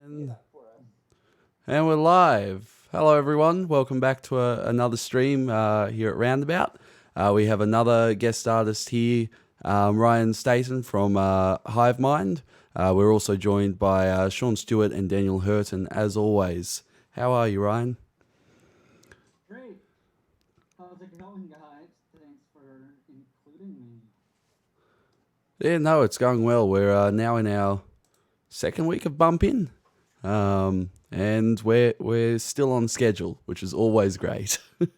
And, and we're live. Hello, everyone. Welcome back to another stream here at Roundabout. We have another guest artist here, Ryan Stayton from Hive Mind. We're also joined by Sean Stewart and Daniel Hurton, as always. How are you, Ryan? Great. How's it going, guys? Thanks for including me. Yeah, no, it's going well. We're now in our second week of Bump In. And we're still on schedule, which is always great. Great.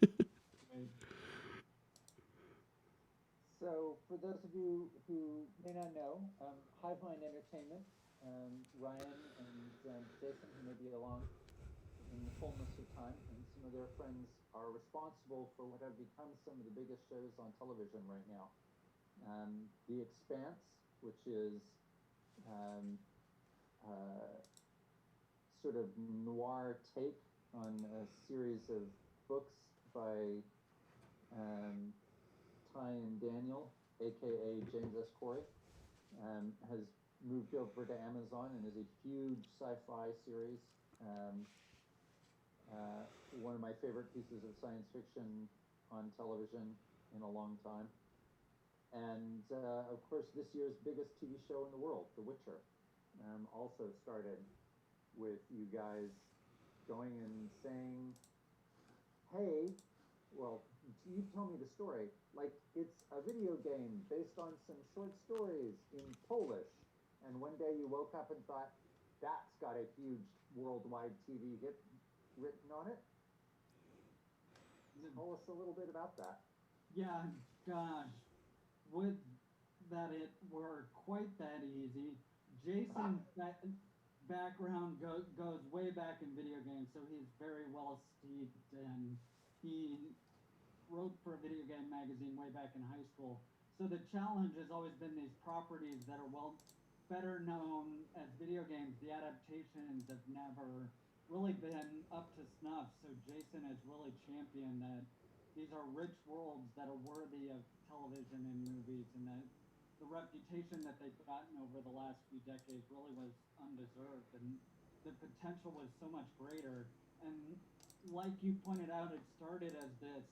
So, for those of you who may not know, Hive Mind Entertainment, Ryan and Jason, who may be along in the fullness of time, and some of their friends are responsible for what have become some of the biggest shows on television right now. The Expanse, which is um, sort of noir take on a series of books by Ty and Daniel, aka James S. Corey, has moved over to Amazon and is a huge sci-fi series. Um, One of my favorite pieces of science fiction on television in a long time. And of course, this year's biggest TV show in the world, The Witcher, also started with you guys going and saying, hey, well, you tell me the story. Like, it's a video game based on some short stories in Polish. And one day you woke up and thought, that's got a huge worldwide TV hit written on it. Tell us a little bit about that. Yeah, gosh, would that it were quite that easy. Jason's background goes way back in video games, so he's very well steeped, and he wrote for a video game magazine way back in high school. So the challenge has always been these properties that are better known as video games. The adaptations have never really been up to snuff. So Jason has really championed that these are rich worlds that are worthy of television and movies, and that the reputation that they've gotten over the last few decades really was undeserved, and the potential was so much greater. And like you pointed out, it started as this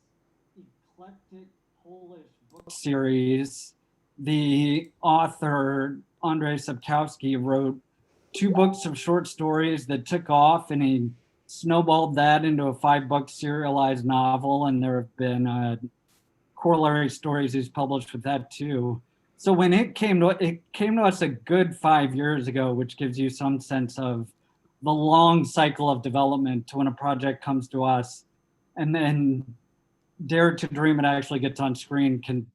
eclectic Polish book series. The author Andrzej Sapkowski wrote two books of short stories that took off, and he snowballed that into a 5-book serialized novel, and there have been corollary stories he's published with that too. So when it came to us a good 5 years ago, which gives you some sense of the long cycle of development to when a project comes to us, and then Dare to Dream it actually gets on screen can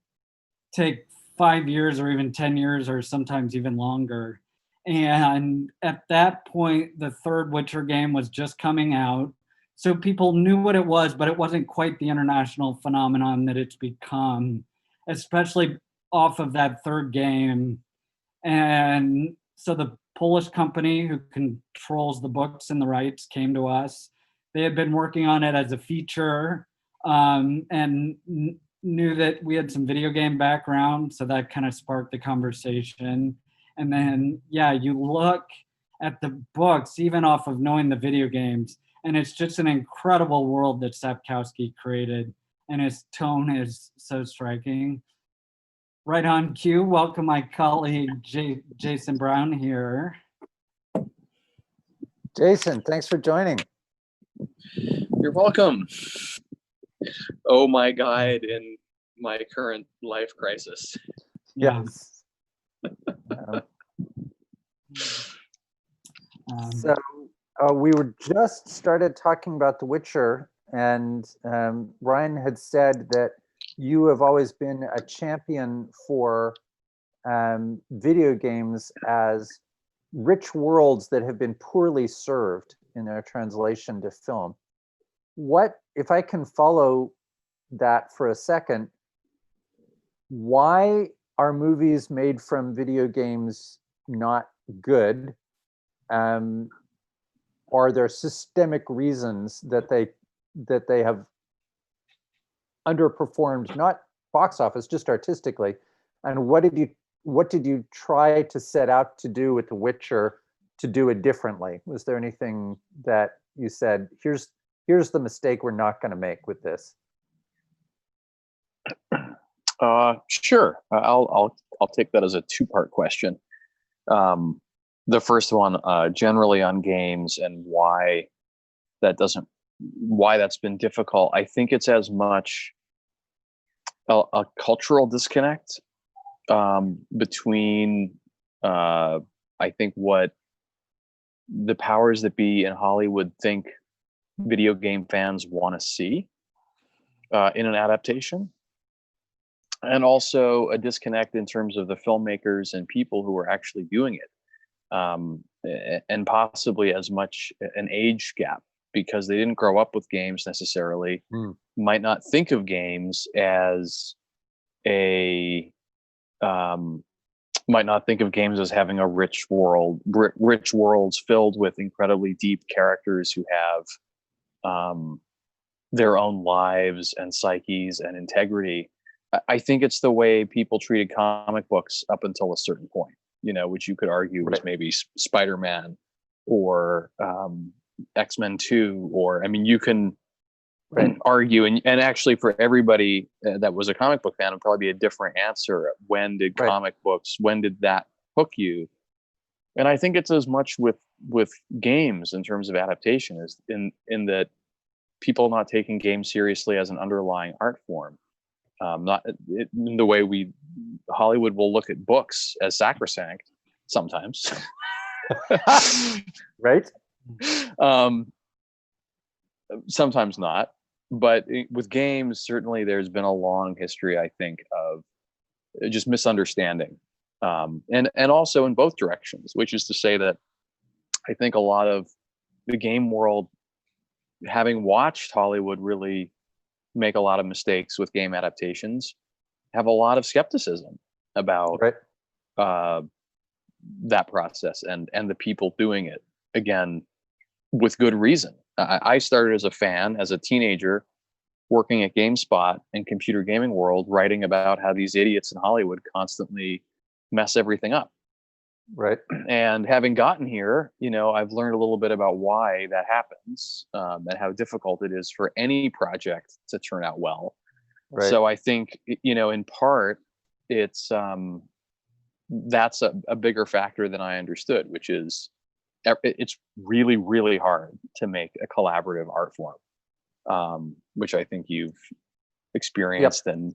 take 5 years or even 10 years or sometimes even longer. And at that point, the third Witcher game was just coming out. So people knew what it was, but it wasn't quite the international phenomenon that it's become, especially off of that third game. And so the Polish company who controls the books and the rights came to us. They had been working on it as a feature, and knew that we had some video game background, so that kind of sparked the conversation. And then, yeah, you look at the books, even off of knowing the video games, and it's just an incredible world that Sapkowski created, and his tone is so striking. Right on cue, welcome my colleague Jason Brown here. Jason, thanks for joining. You're welcome. Oh, my guide in my current life crisis. Yes. So we were just started talking about The Witcher, and Ryan had said that you have always been a champion for video games as rich worlds that have been poorly served in their translation to film. What, if I can follow that for a second, why are movies made from video games not good? Are there systemic reasons that they have underperformed, not box office, just artistically? And what did you try to set out to do with The Witcher to do it differently? Was there anything that you said, here's the mistake we're not going to make with this? Sure. I'll take that as a two-part question. The first one, generally on games and why that's been difficult. I think it's as much a cultural disconnect between I think what the powers that be in Hollywood think video game fans want to see in an adaptation, and also a disconnect in terms of the filmmakers and people who are actually doing it, and possibly as much an age gap, because they didn't grow up with games necessarily, might not think of games as having a rich worlds filled with incredibly deep characters who have their own lives and psyches and integrity. I think it's the way people treated comic books up until a certain point, which you could argue was maybe Spider-Man or X-Men 2, or, I mean, you can argue, and actually for everybody that was a comic book fan, it'd probably be a different answer. When did when did that hook you? And I think it's as much with games in terms of adaptation as in that people not taking games seriously as an underlying art form. Not in the way Hollywood will look at books as sacrosanct sometimes. Right. Sometimes not, but with games, certainly there's been a long history, I think, of just misunderstanding, and also in both directions, which is to say that I think a lot of the game world, having watched Hollywood really make a lot of mistakes with game adaptations, have a lot of skepticism about that process and the people doing it, again, with good reason. I started as a fan, as a teenager, working at GameSpot and computer gaming world, writing about how these idiots in Hollywood constantly mess everything up. Right. And having gotten here, I've learned a little bit about why that happens, and how difficult it is for any project to turn out well. Right. So I think, in part, it's that's a bigger factor than I understood, which is it's really, really hard to make a collaborative art form, which I think you've experienced and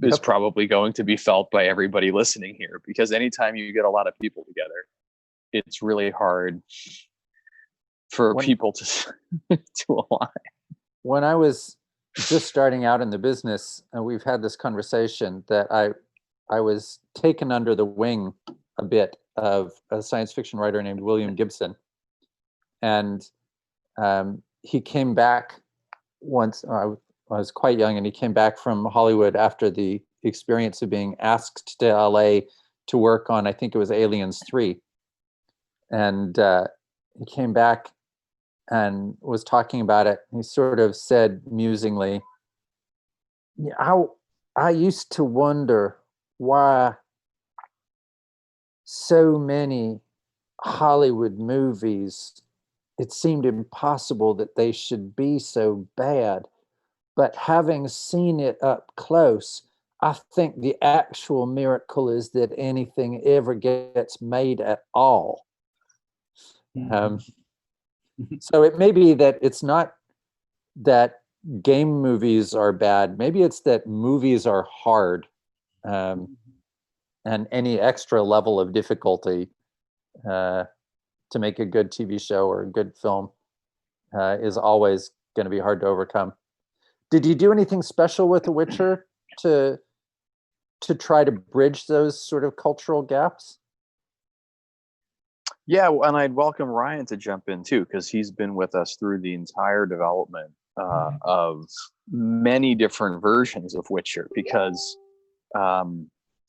is probably going to be felt by everybody listening here, because anytime you get a lot of people together, it's really hard for people to align. When I was just starting out in the business, and we've had this conversation, that I was taken under the wing a bit of a science fiction writer named William Gibson. And he came back once, I was quite young, and he came back from Hollywood after the experience of being asked to LA to work on, I think it was Aliens 3. And he came back and was talking about it. He sort of said musingly, I used to wonder why so many Hollywood movies, it seemed impossible that they should be so bad. But having seen it up close, I think the actual miracle is that anything ever gets made at all. So it may be that it's not that game movies are bad. Maybe it's that movies are hard. And any extra level of difficulty to make a good TV show or a good film is always going to be hard to overcome. Did you do anything special with The Witcher to try to bridge those sort of cultural gaps? Yeah, and I'd welcome Ryan to jump in too, because he's been with us through the entire development of many different versions of Witcher, because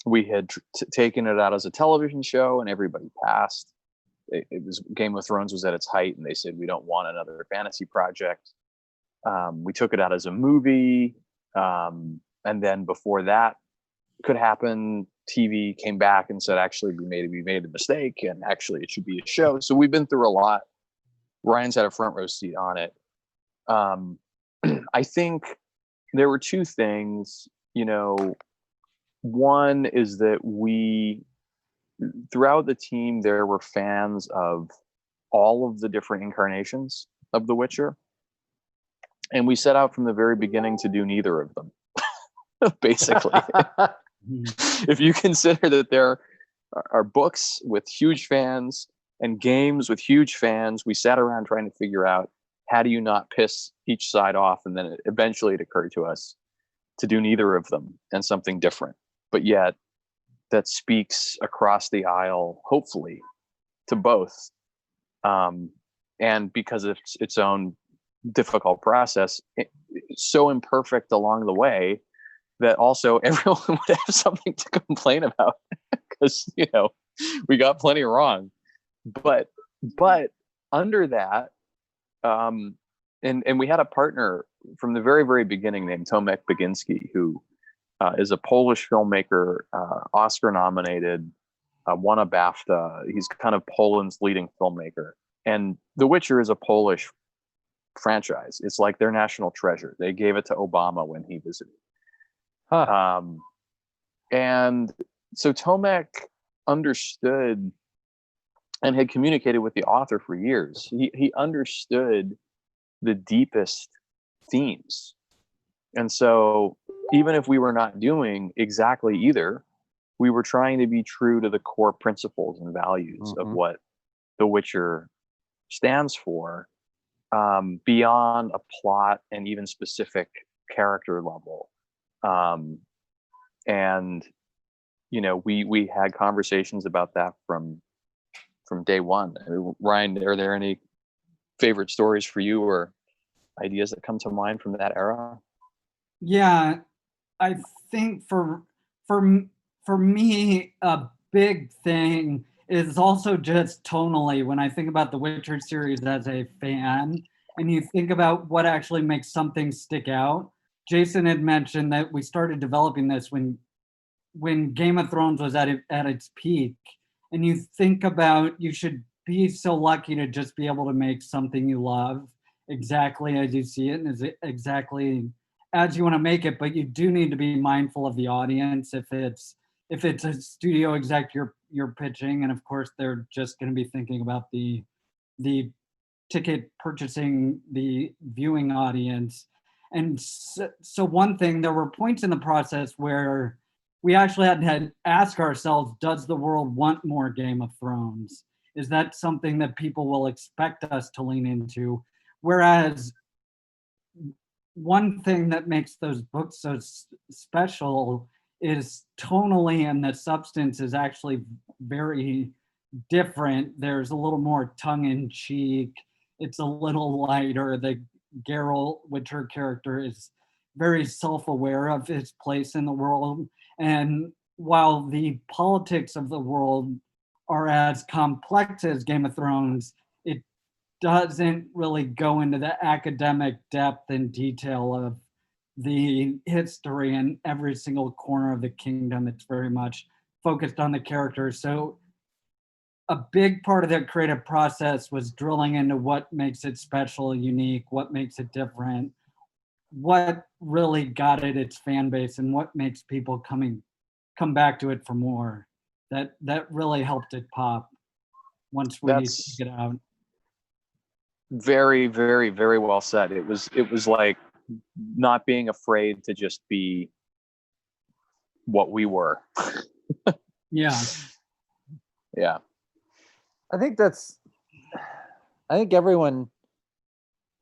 we had taken it out as a television show and everybody passed. It was Game of Thrones was at its height, and they said, we don't want another fantasy project. We took it out as a movie, and then before that could happen, TV came back and said, actually, we made a mistake, and actually it should be a show. So we've been through a lot. Ryan's had a front row seat on it. I think there were two things, one is that throughout the team, there were fans of all of the different incarnations of The Witcher. And we set out from the very beginning to do neither of them, basically. If you consider that there are books with huge fans and games with huge fans, we sat around trying to figure out, how do you not piss each side off? And then eventually it occurred to us to do neither of them and something different, but yet that speaks across the aisle, hopefully, to both. And because of its own difficult process, it's so imperfect along the way that also everyone would have something to complain about, because we got plenty wrong. But under that, and we had a partner from the very, very beginning named Tomek Baginski, who is a Polish filmmaker, Oscar nominated, won a BAFTA. He's kind of Poland's leading filmmaker. And The Witcher is a Polish franchise. It's like their national treasure. They gave it to Obama when he visited. And so Tomek understood and had communicated with the author for years. He understood the deepest themes. And so even if we were not doing exactly either, we were trying to be true to the core principles and values of what The Witcher stands for, beyond a plot and even specific character level. And we had conversations about that from day one. Ryan, are there any favorite stories for you or ideas that come to mind from that era? Yeah, I think for me, a big thing is also just tonally. When I think about the Witcher series as a fan, and you think about what actually makes something stick out. Jason had mentioned that we started developing this when Game of Thrones was at its peak. And you think about, you should be so lucky to just be able to make something you love exactly as you see it and exactly as you want to make it, but you do need to be mindful of the audience. If it's a studio exec you're pitching, and of course they're just going to be thinking about the ticket purchasing, the viewing audience. And so one thing, there were points in the process where we actually had to ask ourselves, does the world want more Game of Thrones? Is that something that people will expect us to lean into? Whereas one thing that makes those books so special is tonally, and the substance is actually very different. There's a little more tongue-in-cheek. It's a little lighter. The Geralt Witcher character is very self-aware of his place in the world. And while the politics of the world are as complex as Game of Thrones, it doesn't really go into the academic depth and detail of the history in every single corner of the kingdom. It's very much focused on the characters. So a big part of the creative process was drilling into what makes it special, unique, what makes it different, what really got it its fan base, and what makes people come back to it for more. That really helped it pop once we get out. Very, very, very well said. It was like not being afraid to just be what we were. Yeah. Yeah. I think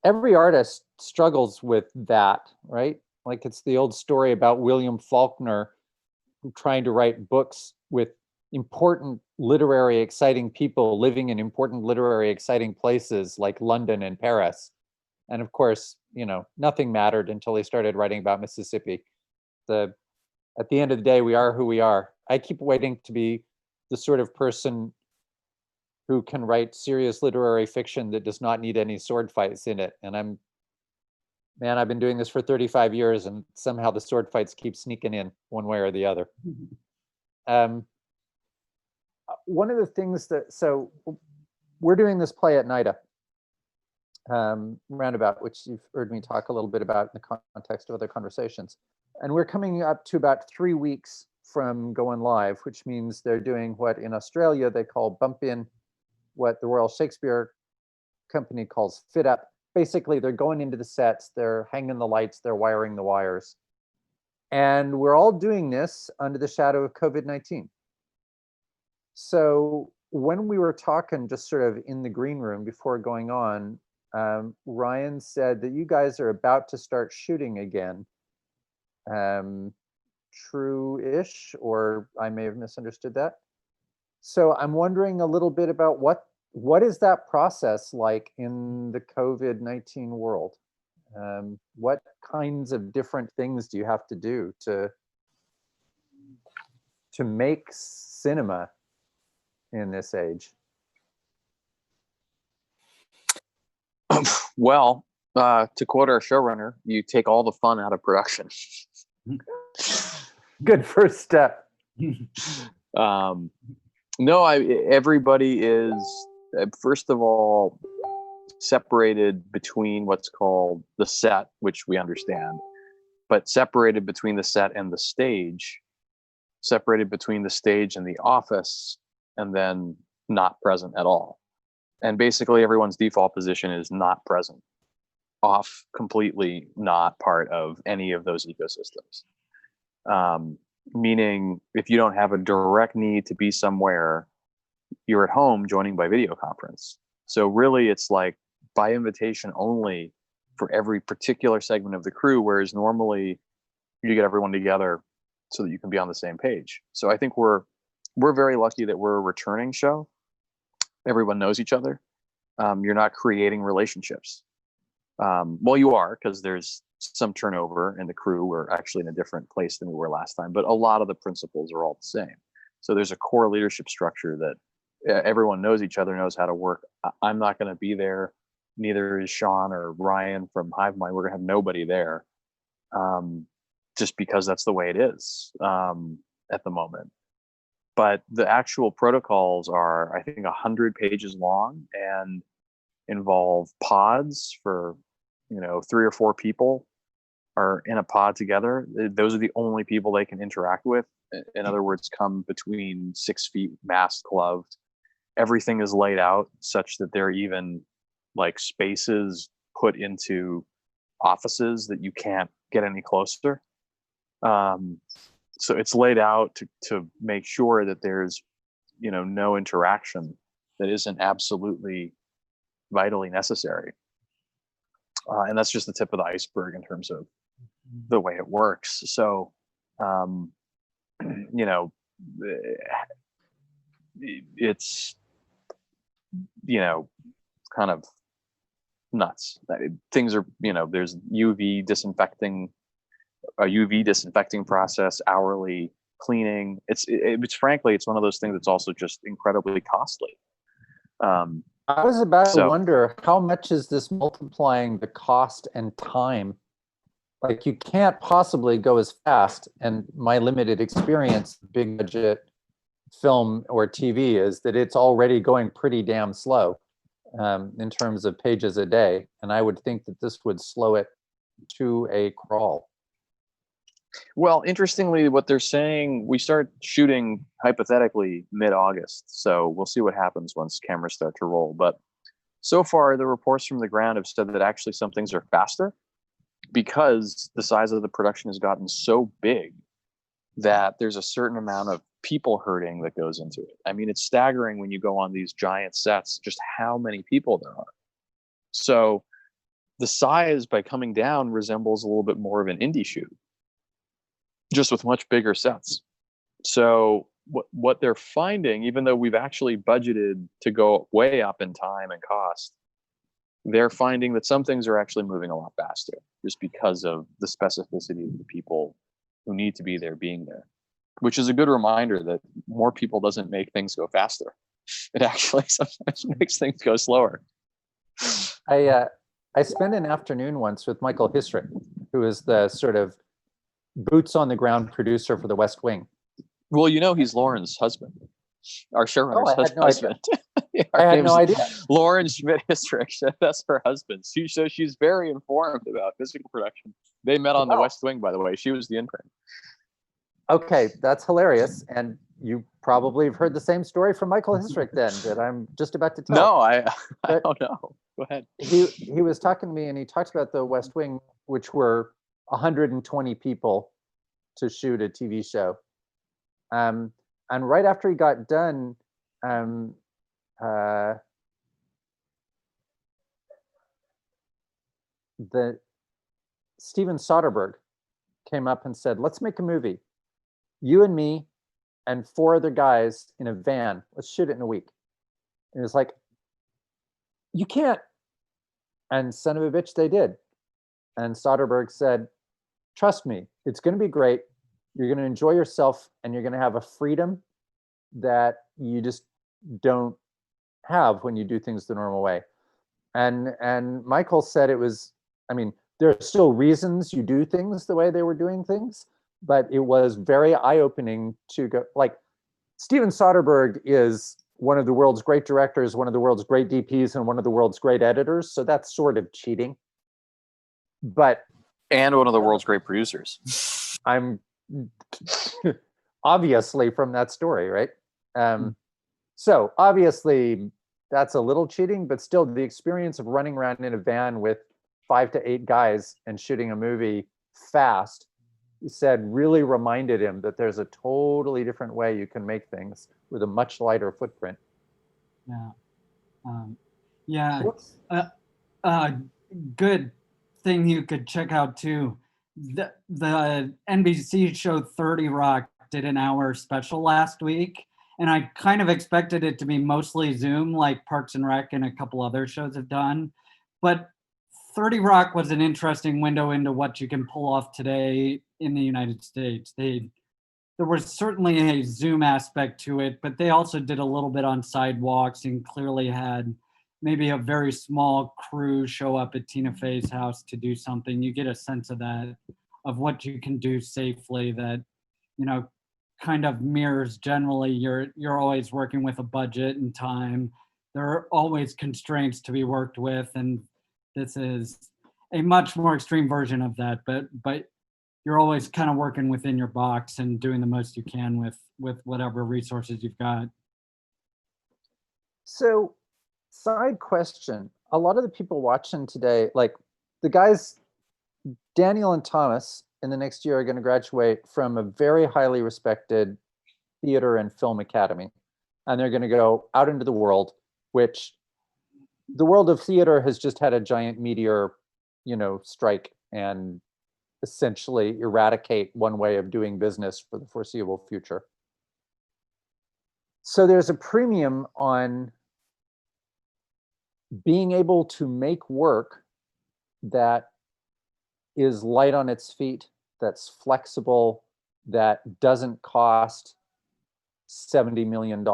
every artist struggles with that, right? Like it's the old story about William Faulkner trying to write books with important literary exciting people living in important literary exciting places like London and Paris. And of course, nothing mattered until he started writing about Mississippi. At the end of the day, we are who we are. I keep waiting to be the sort of person who can write serious literary fiction that does not need any sword fights in it. And I've been doing this for 35 years and somehow the sword fights keep sneaking in one way or the other. One of the things so we're doing this play at NIDA, Roundabout, which you've heard me talk a little bit about in the context of other conversations. And we're coming up to about 3 weeks from going live, which means they're doing what in Australia they call bump in, what the Royal Shakespeare Company calls fit up. Basically, they're going into the sets, they're hanging the lights, they're wiring the wires. And we're all doing this under the shadow of COVID-19. So when we were talking just sort of in the green room before going on, Ryan said that you guys are about to start shooting again. True-ish, or I may have misunderstood that. So I'm wondering a little bit about what is that process like in the COVID-19 world? What kinds of different things do you have to do to make cinema in this age? Well, to quote our showrunner, you take all the fun out of production. Good first step. No, everybody is, first of all, separated between what's called the set, which we understand, but separated between the set and the stage, separated between the stage and the office, and then not present at all. And basically everyone's default position is not present, off, completely not part of any of those ecosystems. Meaning if you don't have a direct need to be somewhere, you're at home joining by video conference. So really it's like by invitation only for every particular segment of the crew, whereas normally you get everyone together so that you can be on the same page. So I think we're very lucky that we're a returning show. Everyone knows each other. You're not creating relationships. Well, you are, because there's some turnover in the crew. We're actually in a different place than we were last time, but a lot of the principles are all the same. So there's a core leadership structure that everyone knows each other, knows how to work. I'm not going to be there. Neither is Sean or Ryan from HiveMind. We're going to have nobody there, just because that's the way it is at the moment. But the actual protocols are, I think, 100 pages long and involve pods for, 3 or 4 people are in a pod together. Those are the only people they can interact with. In other words, come between 6 feet, masked, gloved. Everything is laid out such that there are even like spaces put into offices that you can't get any closer. So it's laid out to make sure that there's, no interaction that isn't absolutely vitally necessary. And that's just the tip of the iceberg in terms of the way it works. So, it's, kind of nuts. Things are, there's UV disinfecting process, hourly cleaning. It's frankly, it's one of those things that's also just incredibly costly. I was about to wonder, how much is this multiplying the cost and time? Like, you can't possibly go as fast. And my limited experience, big budget film or TV, is that it's already going pretty damn slow in terms of pages a day. And I would think that this would slow it to a crawl. Well, interestingly, what they're saying, we start shooting hypothetically mid-August. So we'll see what happens once cameras start to roll. But so far, the reports from the ground have said that actually some things are faster because the size of the production has gotten so big that there's a certain amount of people herding that goes into it. I mean, it's staggering when you go on these giant sets, just how many people there are. So the size, by coming down, resembles a little bit more of an indie shoot, just with much bigger sets. So what they're finding, even though we've actually budgeted to go way up in time and cost, they're finding that some things are actually moving a lot faster just because of the specificity of the people who need to be there being there, which is a good reminder that more people doesn't make things go faster. It actually sometimes makes things go slower. I spent an afternoon once with Michael Hisrick, who is the sort of boots on the ground producer for The West Wing. Well, you know, he's Lauren's husband, our showrunner's I had no idea. husband. I had no idea. Lauren Schmidt-Histrich. That's her husband. So she's very informed about physical production. They met on The Wow. West Wing, by the way. She was the intern. Okay, that's hilarious. And you probably have heard the same story from Michael Histrick then that I'm just about to tell. No, I But- don't know. Go ahead. He was talking to me and he talked about the West Wing, which were 120 people to shoot a TV show. And right after he got done, the Steven Soderbergh came up and said, "Let's make a movie. You and me and 4 other guys in a van. Let's shoot it in a week." And it was like, "You can't." And son of a bitch, they did. And Soderbergh said, "Trust me, it's going to be great. You're going to enjoy yourself and you're going to have a freedom that you just don't have when you do things the normal way." And Michael said it was, I mean, there are still reasons you do things the way they were doing things, but it was very eye-opening to go, like, Steven Soderbergh is one of the world's great directors, one of the world's great DPs, and one of the world's great editors. So that's sort of cheating. But And one of the world's great producers. I'm obviously from that story, right? So obviously that's a little cheating, but still the experience of running around in a van with 5 to 8 guys and shooting a movie fast, he said, really reminded him that there's a totally different way you can make things with a much lighter footprint. Yeah. Good thing you could check out too. The NBC show 30 Rock did an hour special last week, and I kind of expected it to be mostly Zoom like Parks and Rec and a couple other shows have done. But 30 Rock was an interesting window into what you can pull off today in the United States. There was certainly a Zoom aspect to it, but they also did a little bit on sidewalks and clearly had maybe a very small crew show up at Tina Fey's house to do something. You get a sense of that, of what you can do safely that, you know, kind of mirrors generally you're always working with a budget and time. There are always constraints to be worked with, and this is a much more extreme version of that, but you're always kind of working within your box and doing the most you can with whatever resources you've got. So, side question, a lot of the people watching today, like the guys, Daniel and Thomas, in the next year are going to graduate from a very highly respected theater and film academy. And they're going to go out into the world, which the world of theater has just had a giant meteor, strike and essentially eradicate one way of doing business for the foreseeable future. So there's a premium on being able to make work that is light on its feet, that's flexible, that doesn't cost $70 million.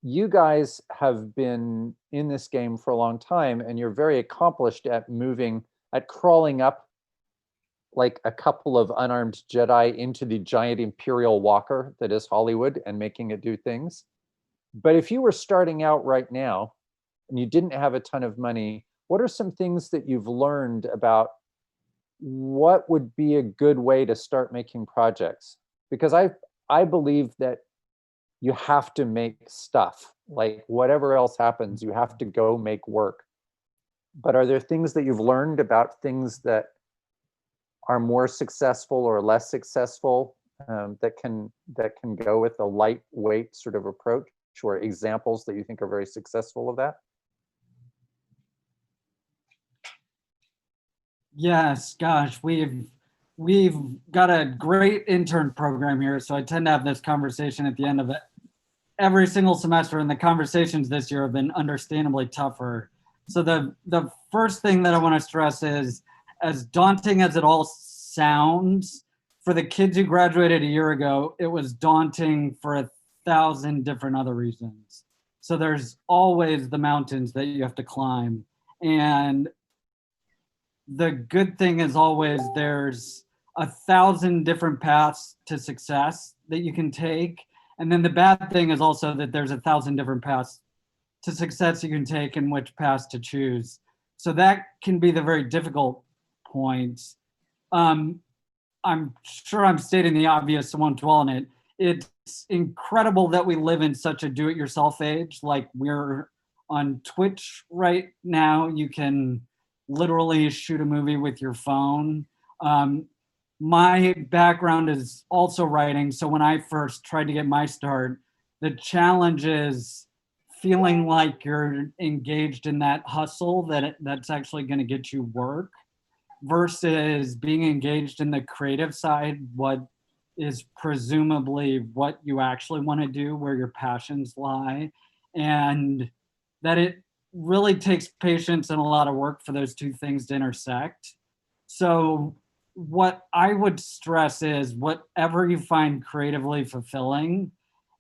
You guys have been in this game for a long time, and you're very accomplished at crawling up like a couple of unarmed Jedi into the giant Imperial walker that is Hollywood and making it do things. But if you were starting out right now and you didn't have a ton of money, what are some things that you've learned about what would be a good way to start making projects? Because I believe that you have to make stuff. Like whatever else happens, you have to go make work. But are there things that you've learned about things that are more successful or less successful that can go with a lightweight sort of approach, or examples that you think are very successful of that? Yes, gosh, we've got a great intern program here, so I tend to have this conversation at the end of it every single semester, and the conversations this year have been understandably tougher. So the first thing that I want to stress is, as daunting as it all sounds, for the kids who graduated a year ago, it was daunting for 1,000 different other reasons. So there's always the mountains that you have to climb. And the good thing is always there's 1,000 different paths to success that you can take. And then the bad thing is also that there's 1,000 different paths to success you can take and which paths to choose. So that can be the very difficult point. I'm sure I'm stating the obvious, so I won't dwell on it. It's incredible that we live in such a do-it-yourself age. Like, we're on Twitch right now. You can literally shoot a movie with your phone. My background is also writing, so when I first tried to get my start, the challenge is feeling like you're engaged in that hustle that's actually going to get you work, versus being engaged in the creative side, what is presumably what you actually want to do, where your passions lie, and that it really takes patience and a lot of work for those two things to intersect. So what I would stress is, whatever you find creatively fulfilling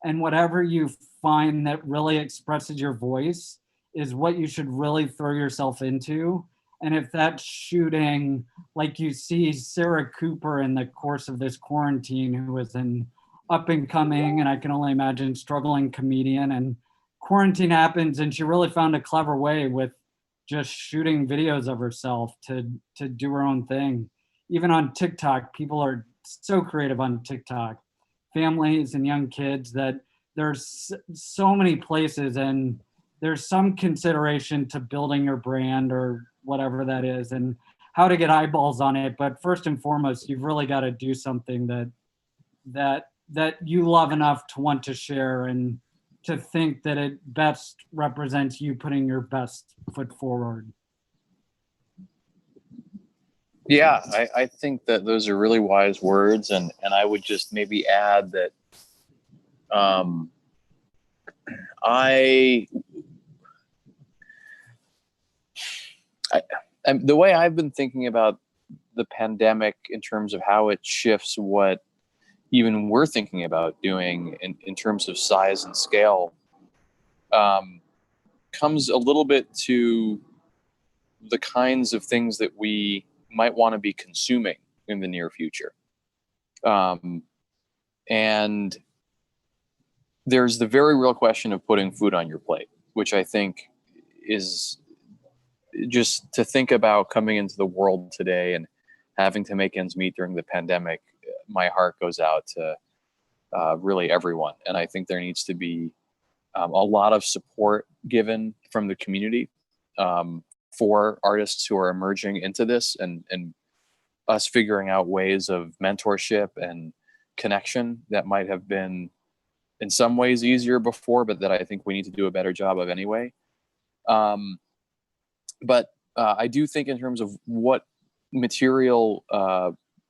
and whatever you find that really expresses your voice is what you should really throw yourself into. And if that's shooting, like you see Sarah Cooper in the course of this quarantine, who was an up and coming, and I can only imagine struggling comedian, and quarantine happens and she really found a clever way with just shooting videos of herself to do her own thing. Even on TikTok, people are so creative on TikTok, families and young kids, that there's so many places, and there's some consideration to building your brand or whatever that is and how to get eyeballs on it. But first and foremost, you've really got to do something that you love enough to want to share and to think that it best represents you putting your best foot forward. Yeah, I think that those are really wise words, and I would just maybe add that the way I've been thinking about the pandemic in terms of how it shifts what even we're thinking about doing in terms of size and scale, comes a little bit to the kinds of things that we might want to be consuming in the near future. And there's the very real question of putting food on your plate, which I think is just to think about coming into the world today and having to make ends meet during the pandemic. My heart goes out to really everyone. And I think there needs to be a lot of support given from the community for artists who are emerging into this, and us figuring out ways of mentorship and connection that might have been in some ways easier before, but that I think we need to do a better job of anyway. But I do think in terms of what material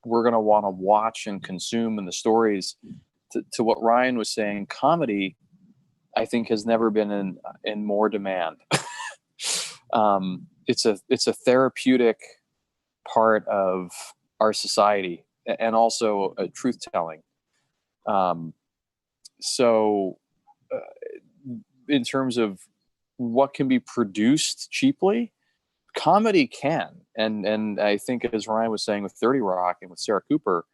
we're going to want to watch and consume, and the stories, to what Ryan was saying, comedy, I think, has never been in more demand. It's a therapeutic part of our society, and also a truth telling. So in terms of what can be produced cheaply, comedy can. And I think, as Ryan was saying with 30 Rock and with Sarah Cooper,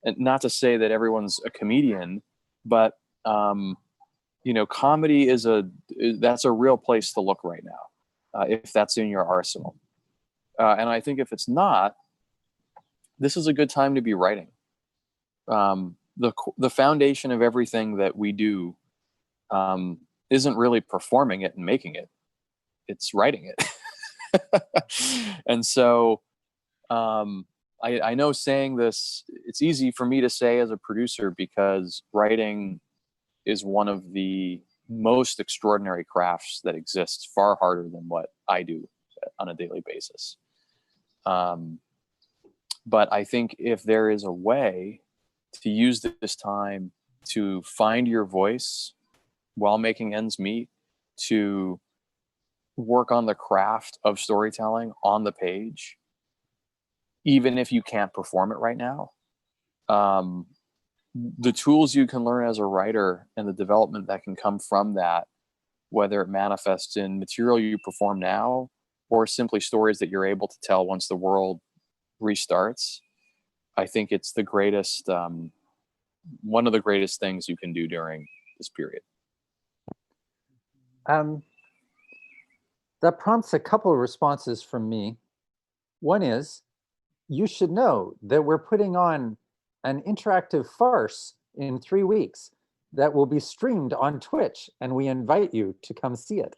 and not to say that everyone's a comedian, but comedy that's a real place to look right now, if that's in your arsenal. And I think if it's not, this is a good time to be writing. The foundation of everything that we do isn't really performing it and making it; it's writing it. And so I know saying this, it's easy for me to say as a producer, because writing is one of the most extraordinary crafts that exists, far harder than what I do on a daily basis. But I think if there is a way to use this time to find your voice while making ends meet, to work on the craft of storytelling on the page, even if you can't perform it right now, the tools you can learn as a writer and the development that can come from that, whether it manifests in material you perform now or simply stories that you're able to tell once the world restarts, I think it's the greatest, one of the greatest things you can do during this period. That prompts a couple of responses from me. One is, you should know that we're putting on an interactive farce in 3 weeks that will be streamed on Twitch, and we invite you to come see it.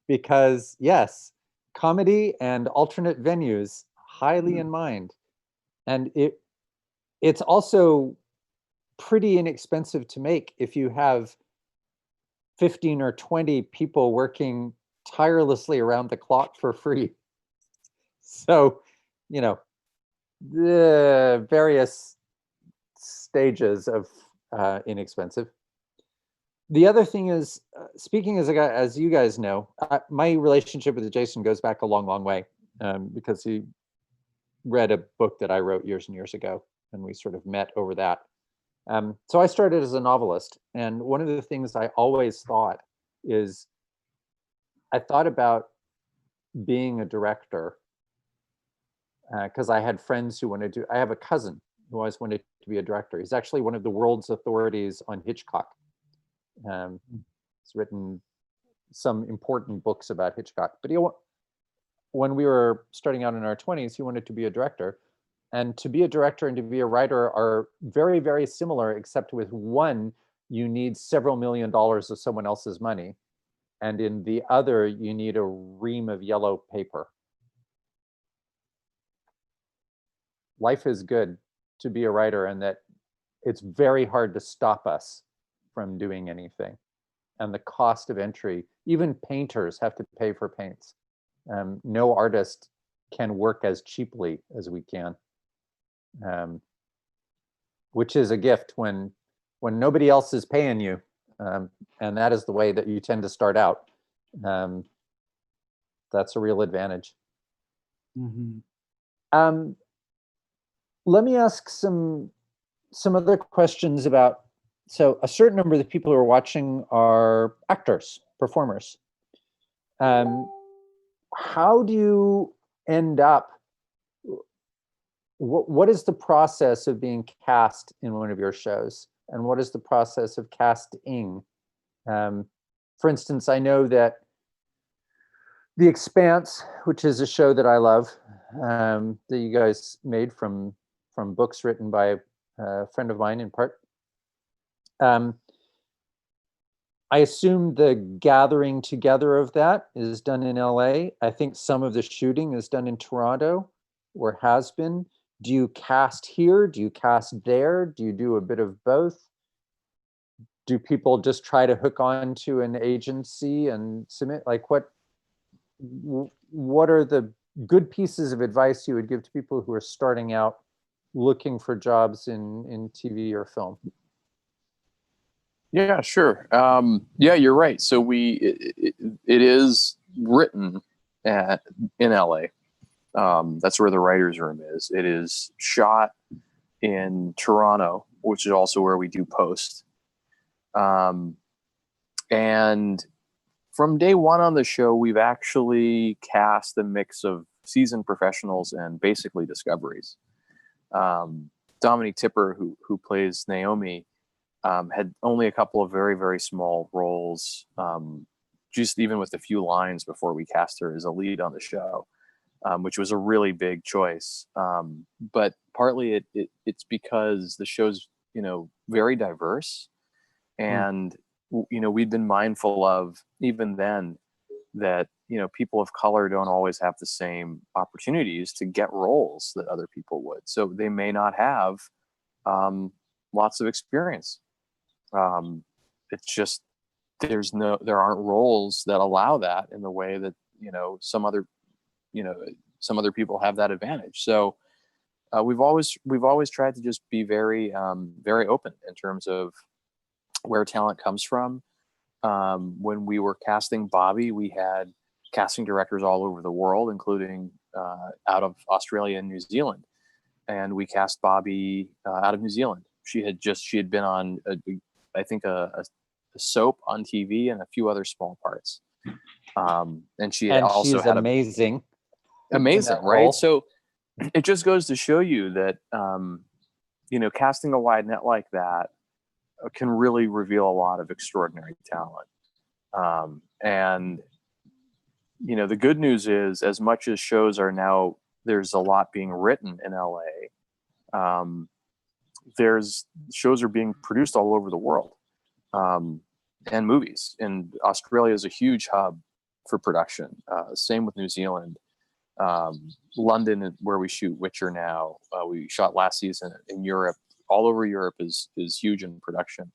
Because yes, comedy and alternate venues highly in mind. And it's also pretty inexpensive to make if you have 15 or 20 people working tirelessly around the clock for free. So, you know, the various stages of inexpensive. The other thing is, speaking as a guy, as you guys know, my relationship with Jason goes back a long, long way, because he read a book that I wrote years and years ago, and we sort of met over that. So I started as a novelist, and one of the things I always thought is, I thought about being a director, because I had friends who wanted to. I have a cousin who always wanted to be a director. He's actually one of the world's authorities on Hitchcock. He's written some important books about Hitchcock. But when we were starting out in our 20s, he wanted to be a director. And to be a director and to be a writer are very, very similar, except with one, you need several $1 million of someone else's money. And in the other, you need a ream of yellow paper. Life is good to be a writer, and that it's very hard to stop us from doing anything. And the cost of entry, even painters have to pay for paints. No artist can work as cheaply as we can, which is a gift when nobody else is paying you. And that is the way that you tend to start out. That's a real advantage. Mm-hmm. Let me ask some other questions about, so a certain number of the people who are watching are actors, performers. How do you end up, what is the process of being cast in one of your shows? And what is the process of casting? For instance, I know that The Expanse, which is a show that I love, that you guys made from books written by a friend of mine in part. I assume the gathering together of that is done in LA. I think some of the shooting is done in Toronto, or has been. Do you cast here? Do you cast there? Do you do a bit of both? Do people just try to hook on to an agency and submit? Like, what are the good pieces of advice you would give to people who are starting out looking for jobs in TV or film? Yeah, sure. Yeah, you're right. So it is written in LA. That's where the writer's room is. It is shot in Toronto, which is also where we do post. And from day one on the show, we've actually cast a mix of seasoned professionals and basically discoveries. Dominique Tipper, who plays Naomi, had only a couple of very, very small roles, just even with a few lines before we cast her as a lead on the show, which was a really big choice. But partly it's because the show's, very diverse. And, we've been mindful of, even then, that, people of color don't always have the same opportunities to get roles that other people would. So they may not have lots of experience. It's just, there aren't roles that allow that in the way that, some other people have that advantage. So we've always tried to just be very, very open in terms of where talent comes from. When we were casting Bobby, we had casting directors all over the world, including out of Australia and New Zealand. And we cast Bobby out of New Zealand. She had been on I think a soap on TV and a few other small parts. And she also she's had amazing. Amazing, right? So it just goes to show you that, casting a wide net like that can really reveal a lot of extraordinary talent. And, the good news is, as much as shows are now, there's a lot being written in LA. There's shows are being produced all over the world, and movies. And Australia is a huge hub for production. Same with New Zealand. London, where we shoot Witcher now. We shot last season in Europe. All over Europe is huge in production.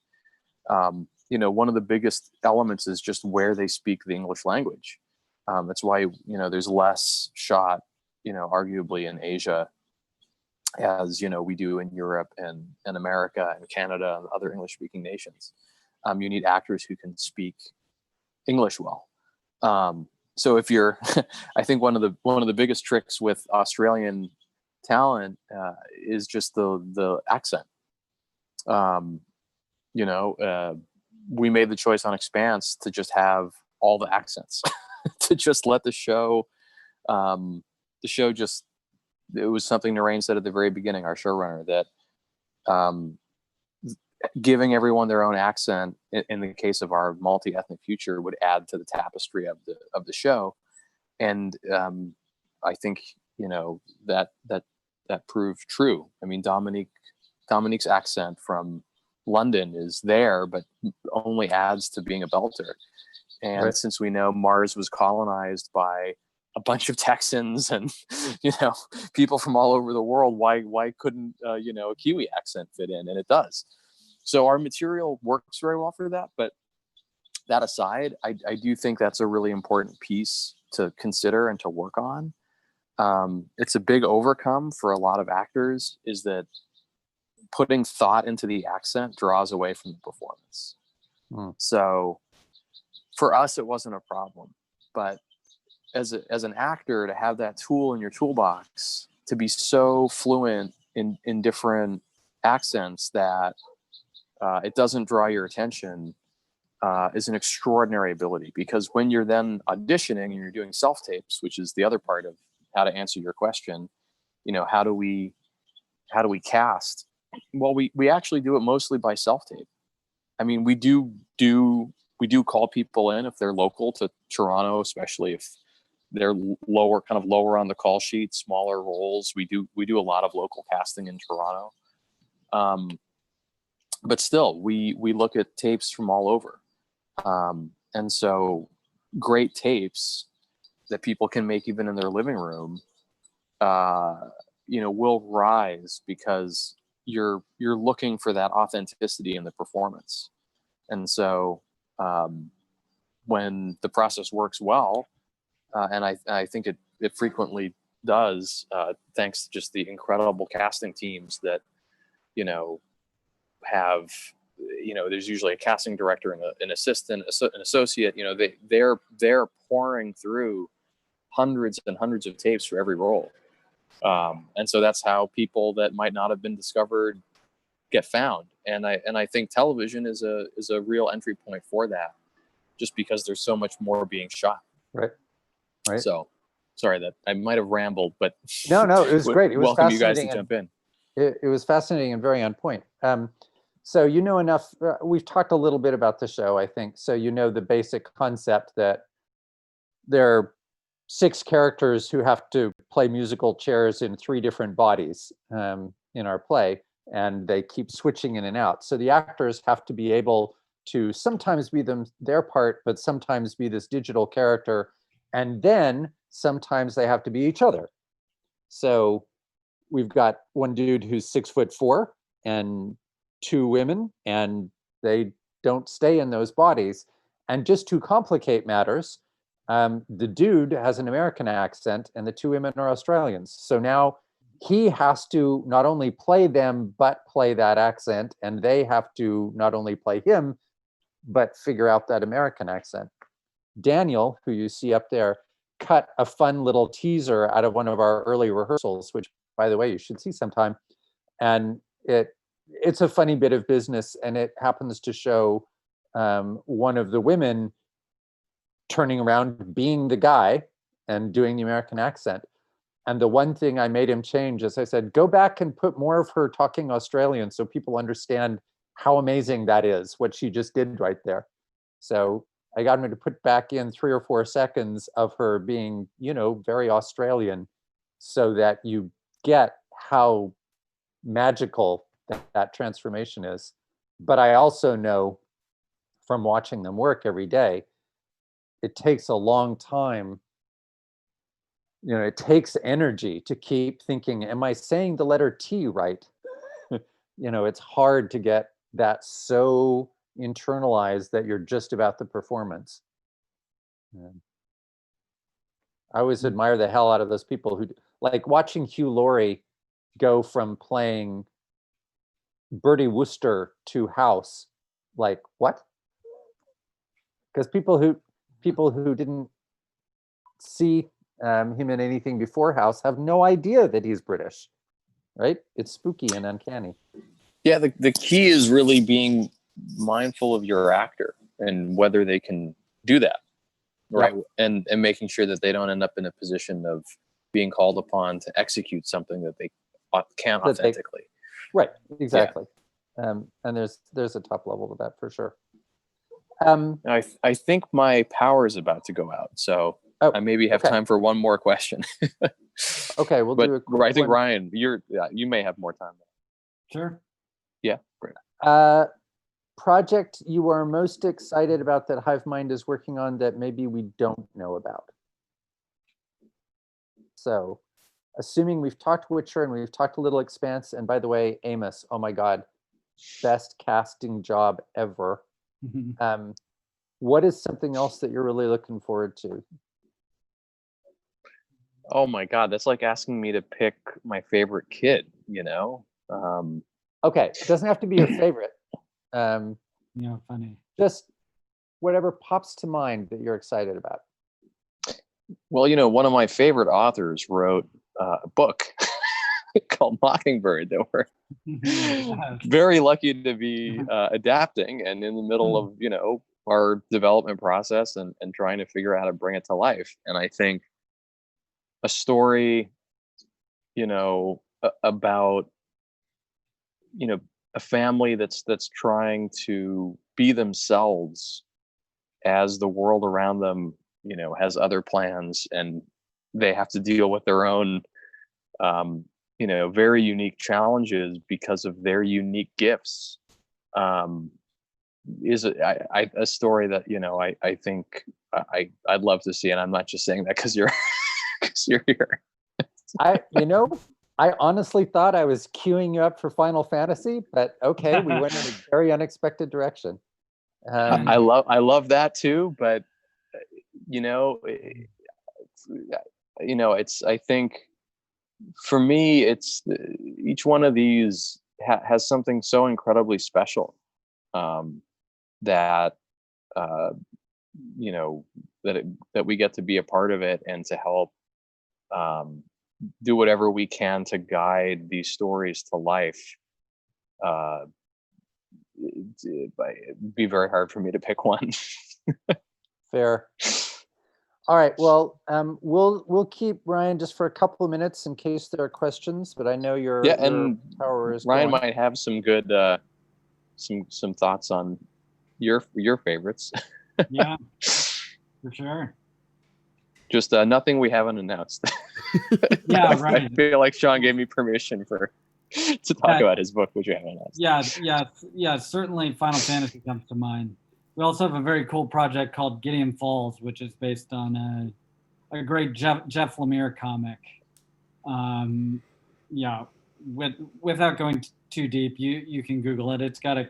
One of the biggest elements is just where they speak the English language. That's why, there's less shot, arguably in Asia, as, we do in Europe and America and Canada and other English speaking nations. You need actors who can speak English well. So if you're, I think one of the biggest tricks with Australian talent is just the accent. We made the choice on Expanse to just have all the accents, to just let the show just, it was something Narain said at the very beginning, our showrunner, that giving everyone their own accent in the case of our multi-ethnic future would add to the tapestry of the show. And I think, that proved true. I mean, Dominique's accent from London is there, but only adds to being a belter. And Right. Since we know Mars was colonized by a bunch of Texans and, people from all over the world, why couldn't, a Kiwi accent fit in? And it does. So our material works very well for that. But that aside, I do think that's a really important piece to consider and to work on. It's a big overcome for a lot of actors, is that putting thought into the accent draws away from the performance. So for us, it wasn't a problem. But as an actor, to have that tool in your toolbox, to be so fluent in different accents that it doesn't draw your attention, is an extraordinary ability. Because when you're then auditioning and you're doing self-tapes, which is the other part of how to answer your question, how do we cast? Well, we actually do it mostly by self-tape. I mean, we do call people in if they're local to Toronto, especially if they're lower on the call sheet, smaller roles. We do a lot of local casting in Toronto. But still, we look at tapes from all over. And so great tapes that people can make even in their living room, will rise because you're looking for that authenticity in the performance. And so when the process works well, and I think it frequently does, thanks to just the incredible casting teams that, have, there's usually a casting director and an assistant, an associate, they're pouring through hundreds and hundreds of tapes for every role. And so that's how people that might not have been discovered get found. And I think television is a real entry point for that, just because there's so much more being shot. Right. So sorry that I might have rambled, but No, it was great. It was welcome you guys to fascinating jump in. It was fascinating and very on point. So enough, we've talked a little bit about the show, I think. So the basic concept that there are 6 characters who have to play musical chairs in 3 different bodies in our play, and they keep switching in and out. So the actors have to be able to sometimes be their part, but sometimes be this digital character, and then sometimes they have to be each other. So we've got one dude who's 6'4" and 2 women, and they don't stay in those bodies. And just to complicate matters, the dude has an American accent and the 2 women are Australians. So now he has to not only play them, but play that accent, and they have to not only play him, but figure out that American accent. Daniel, who you see up there, cut a fun little teaser out of one of our early rehearsals, which, by the way, you should see sometime. And it's a funny bit of business, and it happens to show one of the women turning around, being the guy and doing the American accent. And the one thing I made him change is I said, go back and put more of her talking Australian so people understand how amazing that is, what she just did right there. So I got him to put back in 3 or 4 seconds of her being, very Australian, so that you get how magical that transformation is. But I also know from watching them work every day, it takes a long time. It takes energy to keep thinking, am I saying the letter T right? It's hard to get that so internalized that you're just about the performance. I always admire the hell out of those people who, like watching Hugh Laurie go from playing Bertie Wooster to House. Like, what? Because people who didn't see him in anything before House have no idea that he's British, right? It's spooky and uncanny. Yeah, the key is really being mindful of your actor and whether they can do that, right? Yeah. And making sure that they don't end up in a position of being called upon to execute something that they can't authentically. Right, exactly. Yeah. And there's a top level to that for sure. I think my power is about to go out, so I maybe have time for one more question. Okay, we'll do a quick I think Ryan, you may have more time. Sure. Yeah, great. Project you are most excited about that HiveMind is working on that maybe we don't know about. So, assuming we've talked Witcher and we've talked a little Expanse, and by the way, Amos, oh my God, best casting job ever. What is something else that you're really looking forward to? Oh my God, that's like asking me to pick my favorite kid, Okay, it doesn't have to be your favorite. Yeah, funny. Just whatever pops to mind that you're excited about. Well, one of my favorite authors wrote a book called Mockingbird that we're very lucky to be adapting and in the middle of, our development process and trying to figure out how to bring it to life. And I think a story, about, a family that's trying to be themselves as the world around them, has other plans and they have to deal with their own, very unique challenges because of their unique gifts. Is a story that I think I'd love to see, and I'm not just saying that because you're here. I honestly thought I was queuing you up for Final Fantasy, but okay, we went in a very unexpected direction. I love that too, but it's I think for me it's each one of these has something so incredibly special that that we get to be a part of it and to help do whatever we can to guide these stories to life. It'd be very hard for me to pick one. Fair. All right. Well, we'll keep Ryan just for a couple of minutes in case there are questions. But I know your power is Ryan going. might have some good some thoughts on your favorites. Yeah, for sure. Just nothing we haven't announced. Yeah, right. I feel like Sean gave me permission to talk about his book, which we haven't announced. Yeah. Certainly, Final Fantasy comes to mind. We also have a very cool project called Gideon Falls, which is based on a great Jeff Lemire comic. Without going too deep, you can Google it. It's got I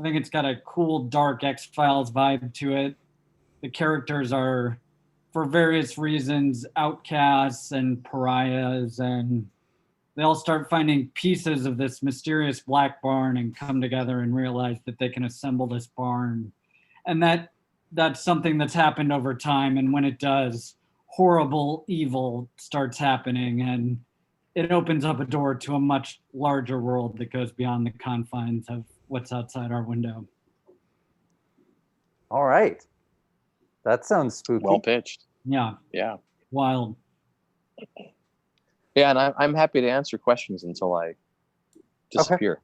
think it's got a cool, dark X-Files vibe to it. The characters are, for various reasons, outcasts and pariahs, and they all start finding pieces of this mysterious black barn and come together and realize that they can assemble this barn. And that's something that's happened over time. And when it does, horrible evil starts happening, and it opens up a door to a much larger world that goes beyond the confines of what's outside our window. All right. That sounds spooky. Well pitched. Yeah. Yeah. Wild. Yeah, and I'm happy to answer questions until I disappear.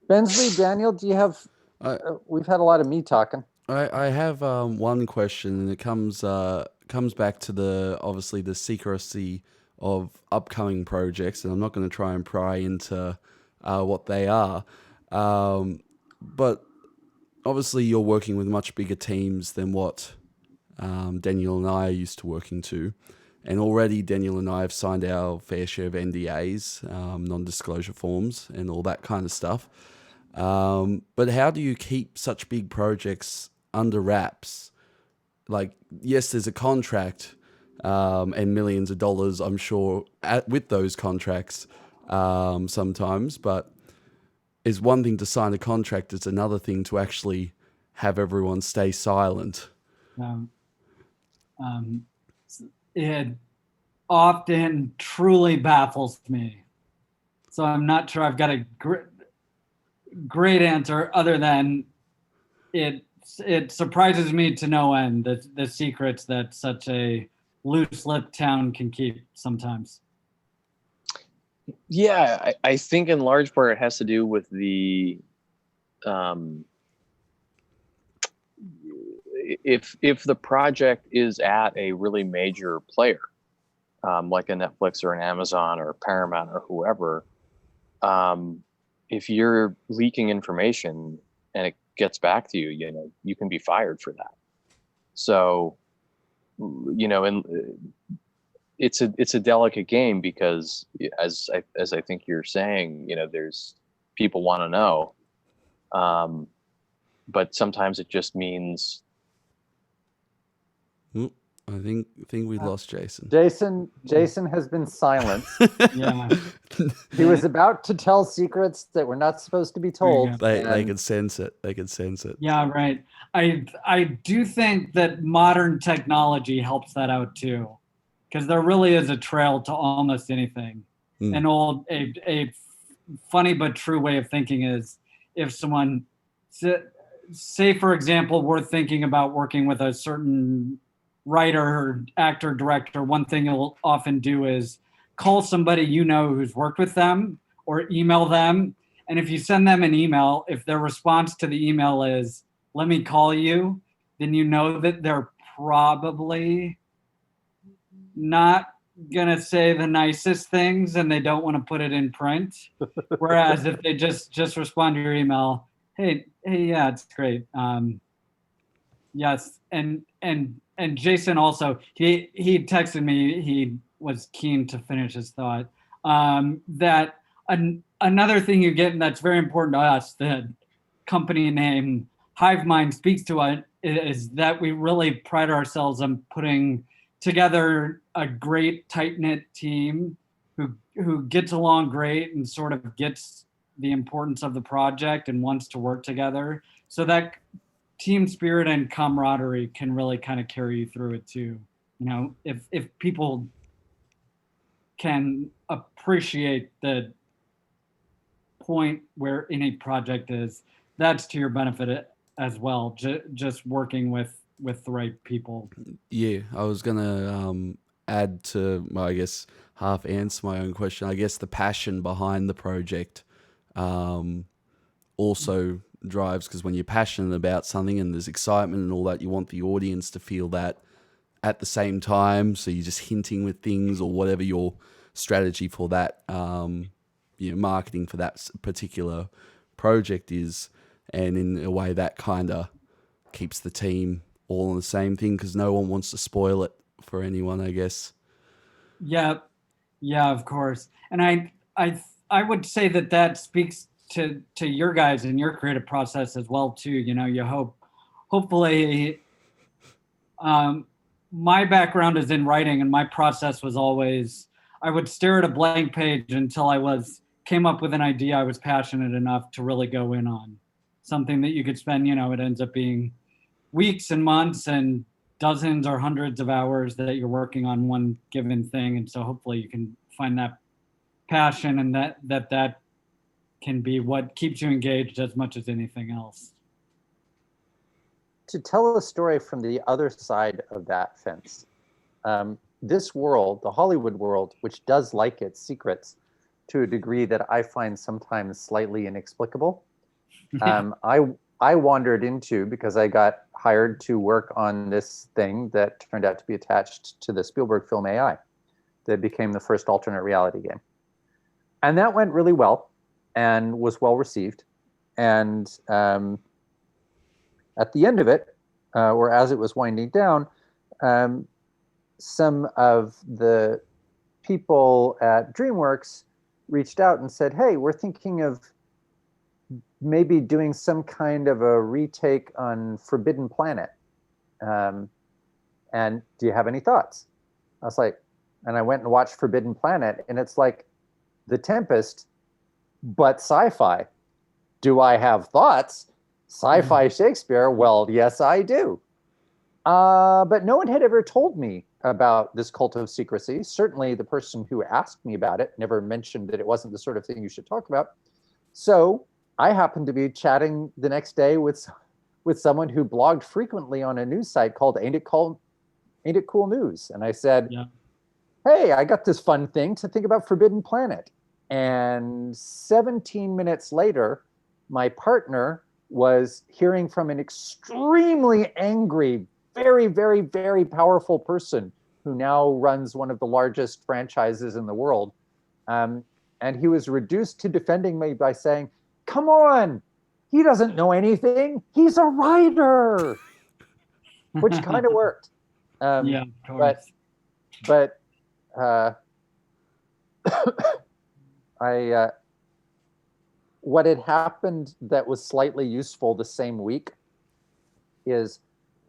Bensley, Daniel, do you have? I We've had a lot of me talking. I have one question, and it comes back to obviously the secrecy of upcoming projects, and I'm not going to try and pry into what they are, but obviously you're working with much bigger teams than what Daniel and I are used to working to. And already Daniel and I have signed our fair share of NDAs, non-disclosure forms, and all that kind of stuff. But how do you keep such big projects under wraps? Like, yes, there's a contract and millions of dollars, I'm sure, with those contracts sometimes. But it's one thing to sign a contract, it's another thing to actually have everyone stay silent. It often truly baffles me. So I'm not sure I've got a great answer other than it surprises me to no end the secrets that such a loose-lipped town can keep sometimes. Yeah, I think in large part it has to do with the if the project is at a really major player, like a Netflix or an Amazon or Paramount or whoever, if you're leaking information and it gets back to you, you can be fired for that. So, and it's a delicate game because as I think you're saying, there's people want to know, but sometimes it just means. I think we lost Jason. Jason has been silenced. Yeah. He was about to tell secrets that were not supposed to be told. They could sense it. They could sense it. Yeah, right. I do think that modern technology helps that out too, because there really is a trail to almost anything. A funny but true way of thinking is if someone, say for example, we're thinking about working with a certain writer, actor, director, one thing you'll often do is call somebody who's worked with them or email them. And if you send them an email, if their response to the email is, let me call you, then you know that they're probably not going to say the nicest things and they don't want to put it in print. Whereas if they just respond to your email, hey, yeah, it's great. Yes. And Jason also, he texted me, he was keen to finish his thought, that another thing you get, and that's very important to us, the company name HiveMind speaks to it, is that we really pride ourselves on putting together a great tight-knit team who gets along great and sort of gets the importance of the project and wants to work together. So that team spirit and camaraderie can really kind of carry you through it too. If people can appreciate the point where any project is, that's to your benefit as well. Just working with the right people. Yeah, I was gonna add to I guess half answer my own question. I guess the passion behind the project also drives, because when you're passionate about something and there's excitement and all that, you want the audience to feel that at the same time. So you're just hinting with things or whatever your strategy for that, marketing for that particular project is. And in a way that kind of keeps the team all on the same thing, because no one wants to spoil it for anyone, I guess. Yeah, of course. And I would say that speaks to your guys and your creative process as well too. You hopefully my background is in writing, and my process was always, I would stare at a blank page until I came up with an idea I was passionate enough to really go in on. Something that you could spend, it ends up being weeks and months and dozens or hundreds of hours that you're working on one given thing. And so hopefully you can find that passion, and that can be what keeps you engaged as much as anything else. To tell a story from the other side of that fence, this world, the Hollywood world, which does like its secrets to a degree that I find sometimes slightly inexplicable. I wandered into, because I got hired to work on this thing that turned out to be attached to the Spielberg film AI that became the first alternate reality game. And that went really well and was well received. And at the end of it, or as it was winding down, some of the people at DreamWorks reached out and said, hey, we're thinking of maybe doing some kind of a retake on Forbidden Planet. And do you have any thoughts? I was like, and I went and watched Forbidden Planet, and it's like The Tempest, but sci-fi. Do I have thoughts? Sci-fi Shakespeare? Well, yes, I do. But no one had ever told me about this cult of secrecy. Certainly the person who asked me about it never mentioned that it wasn't the sort of thing you should talk about. So I happened to be chatting the next day with someone who blogged frequently on a news site called Ain't It Cool News. And I said, hey, I got this fun thing to think about Forbidden Planet. And 17 minutes later, my partner was hearing from an extremely angry, very, very, very powerful person who now runs one of the largest franchises in the world. And he was reduced to defending me by saying, come on, he doesn't know anything. He's a writer, which kind of worked. Yeah, of course. But what had happened that was slightly useful the same week is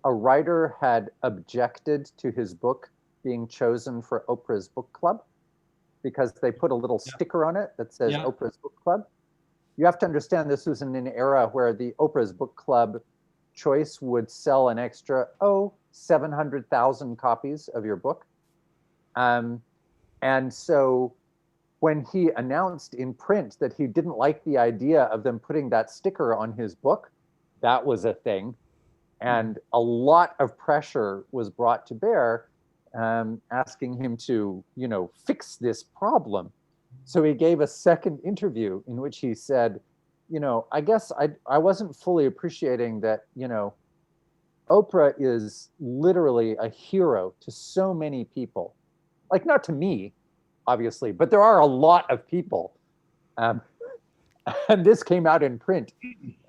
a writer had objected to his book being chosen for Oprah's book club because they put a little sticker on it that says Oprah's book club. You have to understand this was in an era where the Oprah's book club choice would sell an extra, 700,000 copies of your book. And so when he announced in print that he didn't like the idea of them putting that sticker on his book, that was a thing. And a lot of pressure was brought to bear, asking him to, fix this problem. So he gave a second interview in which he said, I guess I wasn't fully appreciating that, Oprah is literally a hero to so many people. Like, not to me, obviously, but there are a lot of people. And this came out in print.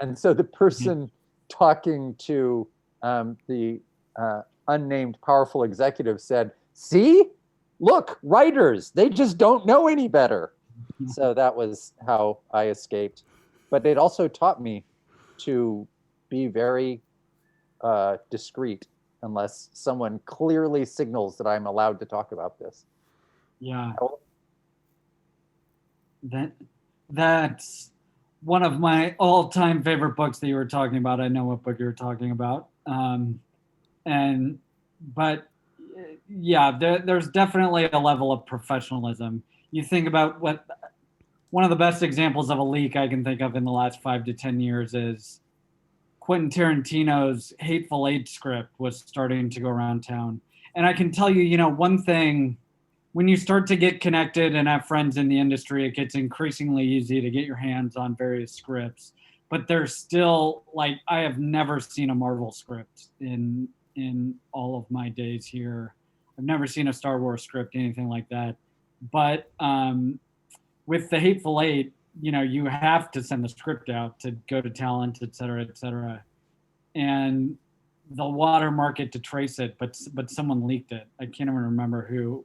And so the person talking to the unnamed powerful executive said, see, look, writers, they just don't know any better. So that was how I escaped. But it also taught me to be very discreet unless someone clearly signals that I'm allowed to talk about this. Yeah. That's one of my all-time favorite books that you were talking about. I know what book you're talking about. But there's definitely a level of professionalism. You think about one of the best examples of a leak I can think of in the last 5 to 10 years is Quentin Tarantino's Hateful Eight script was starting to go around town. And I can tell you, one thing, when you start to get connected and have friends in the industry, it gets increasingly easy to get your hands on various scripts. But there's still, I have never seen a Marvel script in all of my days here. I've never seen a Star Wars script, anything like that. But with the Hateful Eight, you have to send the script out to go to talent, et cetera, and they'll watermark it to trace it, but someone leaked it. I can't even remember who.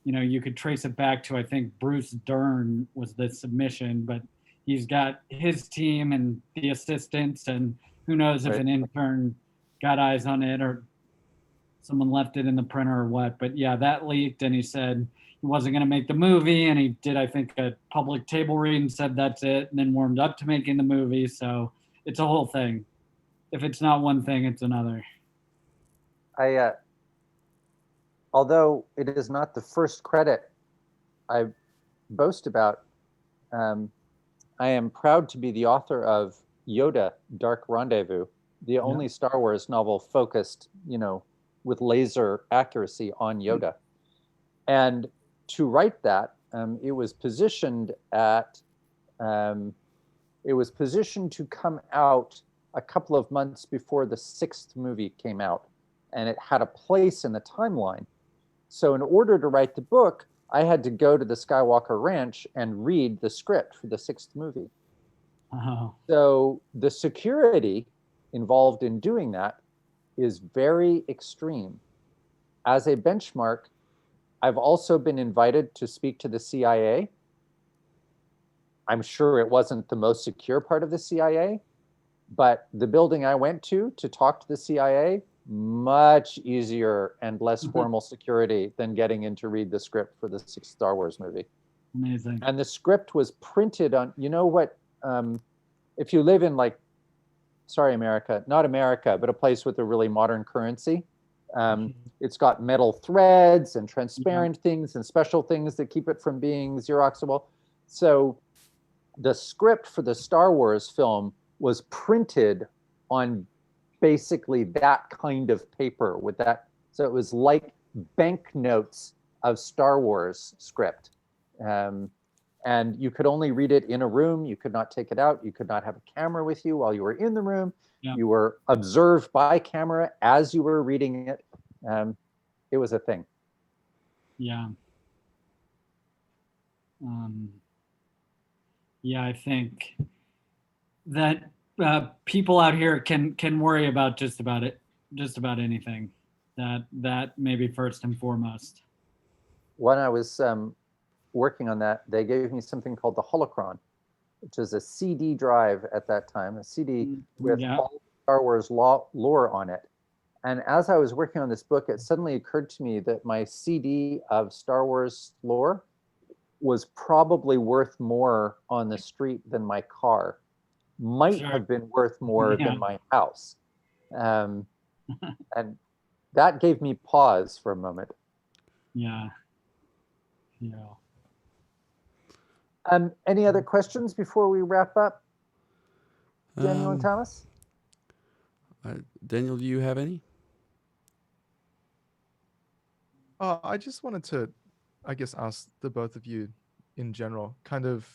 You could trace it back to, I think Bruce Dern was the submission, but he's got his team and the assistants, and who knows if an intern got eyes on it or someone left it in the printer or what. But yeah, that leaked, and he said he wasn't going to make the movie, and he did, I think, a public table read and said that's it, and then warmed up to making the movie. So it's a whole thing. If it's not one thing, it's another. Although it is not the first credit I boast about, I am proud to be the author of Yoda, Dark Rendezvous, the only Star Wars novel focused, with laser accuracy on Yoda. And to write that, it was positioned to come out a couple of months before the 6th movie came out, and it had a place in the timeline. So in order to write the book, I had to go to the Skywalker Ranch and read the script for the 6th movie. Oh. So the security involved in doing that is very extreme. As a benchmark, I've also been invited to speak to the CIA. I'm sure it wasn't the most secure part of the CIA, but the building I went to talk to the CIA, much easier and less formal security than getting in to read the script for the 6th Star Wars movie. Amazing. And the script was printed on, you know what, if you live in like, sorry, America, not America, but a place with a really modern currency, it's got metal threads and transparent things and special things that keep it from being Xeroxable. So the script for the Star Wars film was printed on basically that kind of paper with that. So it was like banknotes of Star Wars script. And you could only read it in a room. You could not take it out. You could not have a camera with you while you were in the room. Yeah. You were observed by camera as you were reading it. It was a thing. Yeah. Yeah, I think that people out here can worry about just about anything. That may be first and foremost. When I was working on that, they gave me something called the Holocron, which is a CD drive at that time, a CD with all Star Wars lore on it. And as I was working on this book, it suddenly occurred to me that my CD of Star Wars lore was probably worth more on the street than my car, might have been worth more than my house. And that gave me pause for a moment. Yeah. Any other questions before we wrap up? Daniel and Thomas? Daniel, do you have any? I just wanted to, I guess, ask the both of you in general, kind of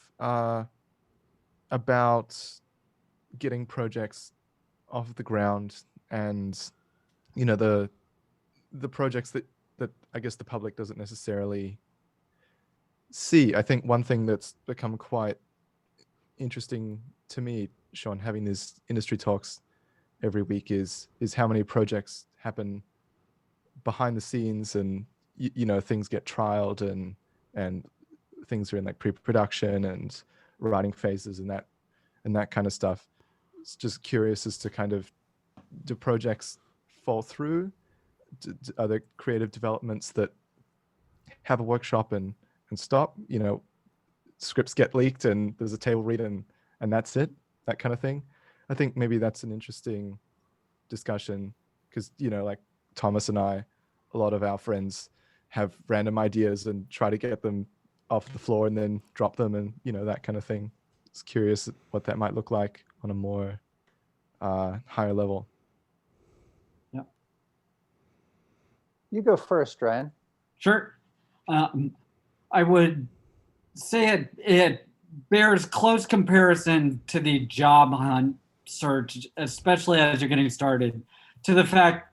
about getting projects off the ground and, you know, the projects that I guess the public doesn't necessarily see. I think one thing that's become quite interesting to me, Sean, having these industry talks every week is how many projects happen behind the scenes, and you know, things get trialed and things are in like pre-production and writing phases and that kind of stuff. It's just curious as to kind of, do projects fall through? Are there creative developments that have a workshop and stop? You know, scripts get leaked and there's a table read and that's it, that kind of thing. I think maybe that's an interesting discussion because, you know, like Thomas and I, a lot of our friends have random ideas and try to get them off the floor and then drop them and, you know, that kind of thing. It's curious what that might look like on a more higher level. Yeah. You go first, Ryan. Sure. I would say it bears close comparison to the job hunt search, especially as you're getting started, to the fact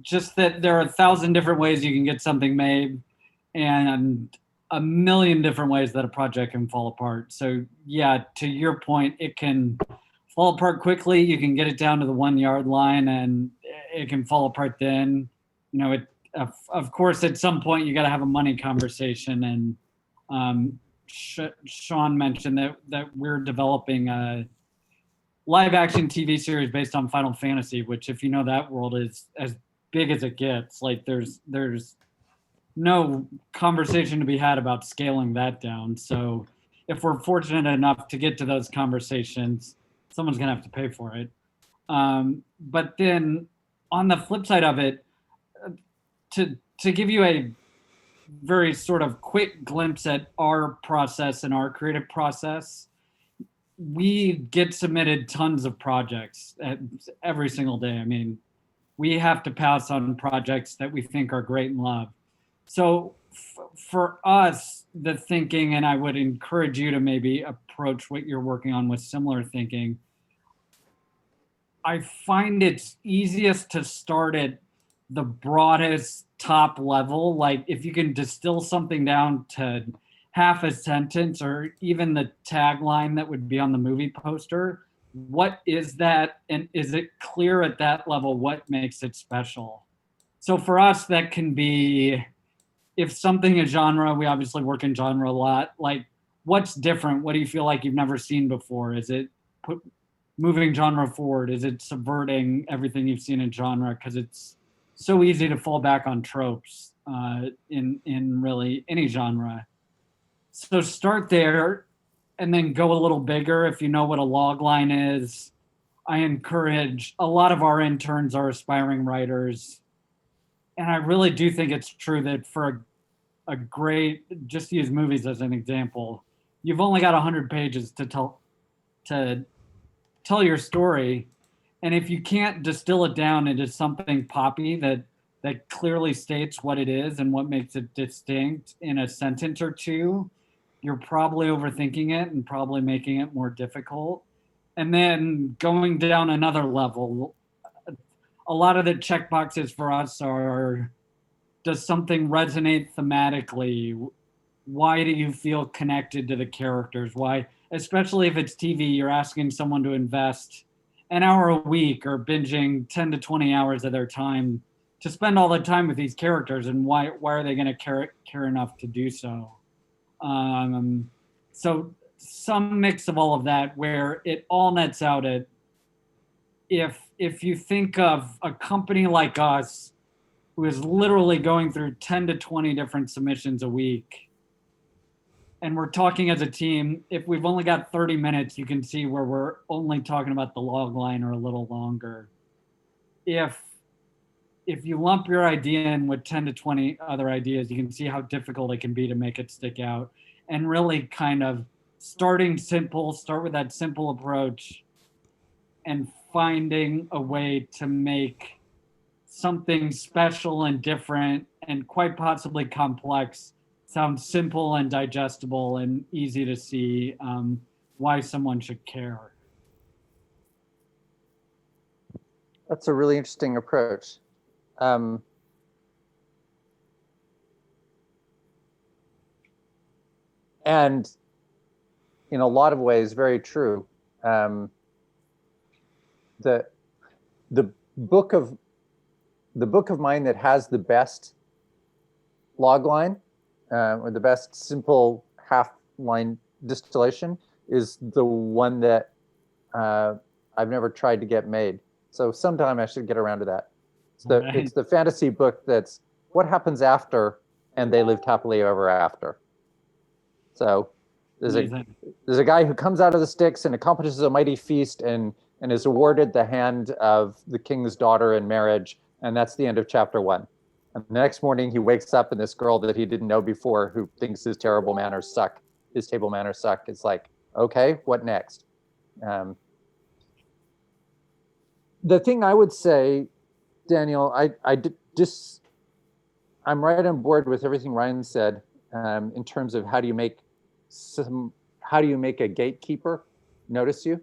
just that there are 1,000 different ways you can get something made and a million different ways that a project can fall apart. So yeah, to your point, it can fall apart quickly. You can get it down to the 1 yard line and it can fall apart then. You know, of course, at some point you got to have a money conversation. And Sean mentioned that we're developing a live action TV series based on Final Fantasy, which, if you know, that world is as big as it gets. Like there's no conversation to be had about scaling that down. So if we're fortunate enough to get to those conversations, someone's gonna have to pay for it. But then on the flip side of it, to give you a very sort of quick glimpse at our process and our creative process, we get submitted tons of projects every single day. I mean, we have to pass on projects that we think are great and love. So for us, the thinking, and I would encourage you to maybe approach what you're working on with similar thinking. I find it's easiest to start at the broadest top level. Like if you can distill something down to half a sentence or even the tagline that would be on the movie poster, what is that? And is it clear at that level what makes it special? So for us, that can be, if something is genre, we obviously work in genre a lot. Like, what's different? What do you feel like you've never seen before? Is it moving genre forward? Is it subverting everything you've seen in genre? Because it's so easy to fall back on tropes in really any genre. So start there, and then go a little bigger. If you know what a log line is, I encourage, a lot of our interns are aspiring writers. And I really do think it's true that for a great, just use movies as an example, you've only got 100 pages to tell your story. And if you can't distill it down into something poppy that clearly states what it is and what makes it distinct in a sentence or two, you're probably overthinking it and probably making it more difficult. And then going down another level, a lot of the checkboxes for us are, does something resonate thematically? Why do you feel connected to the characters? Why, especially if it's TV, you're asking someone to invest an hour a week or binging 10 to 20 hours of their time to spend all the time with these characters, and why are they going to care enough to do so? So some mix of all of that, where it all nets out at, if you think of a company like us who is literally going through 10 to 20 different submissions a week, and we're talking as a team, if we've only got 30 minutes, you can see where we're only talking about the log line or a little longer. If you lump your idea in with 10 to 20 other ideas, you can see how difficult it can be to make it stick out. And really kind of starting simple, start with that simple approach, and finding a way to make something special and different and quite possibly complex sound simple and digestible and easy to see why someone should care. That's a really interesting approach. And in a lot of ways, very true. The book of mine that has the best log line or the best simple half line distillation is the one that I've never tried to get made. So sometime I should get around to that. It's the fantasy book that's what happens after and they lived happily ever after. So there's a guy who comes out of the sticks and accomplishes a mighty feast and is awarded the hand of the king's daughter in marriage. And that's the end of chapter 1. And the next morning he wakes up and this girl that he didn't know before who thinks his table manners suck. It's like, okay, what next? The thing I would say, Daniel, I'm right on board with everything Ryan said in terms of how do you make a gatekeeper notice you.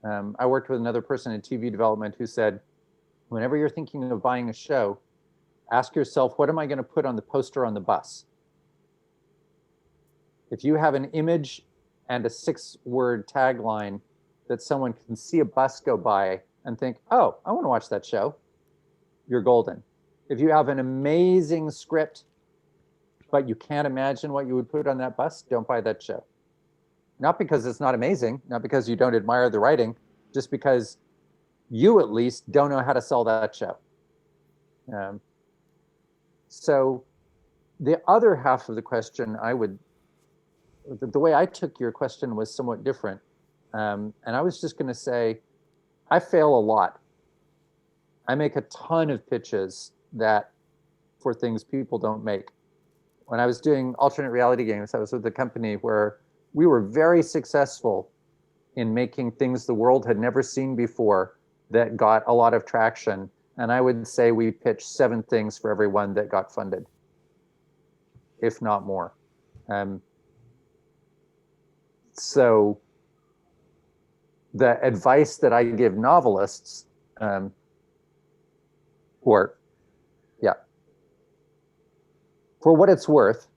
I worked with another person in TV development who said, whenever you're thinking of buying a show, ask yourself, what am I going to put on the poster on the bus? If you have an image and a 6-word tagline that someone can see a bus go by and think, oh, I want to watch that show, you're golden. If you have an amazing script, but you can't imagine what you would put on that bus, don't buy that show. Not because it's not amazing, not because you don't admire the writing, just because you at least don't know how to sell that show. So the other half of the question, the way I took your question was somewhat different. And I was just going to say, I fail a lot. I make a ton of pitches for things people don't make. When I was doing alternate reality games, I was with a company where we were very successful in making things the world had never seen before that got a lot of traction. And I would say we pitched 7 things for every one that got funded. if not more. So the advice that I give novelists, for what it's worth,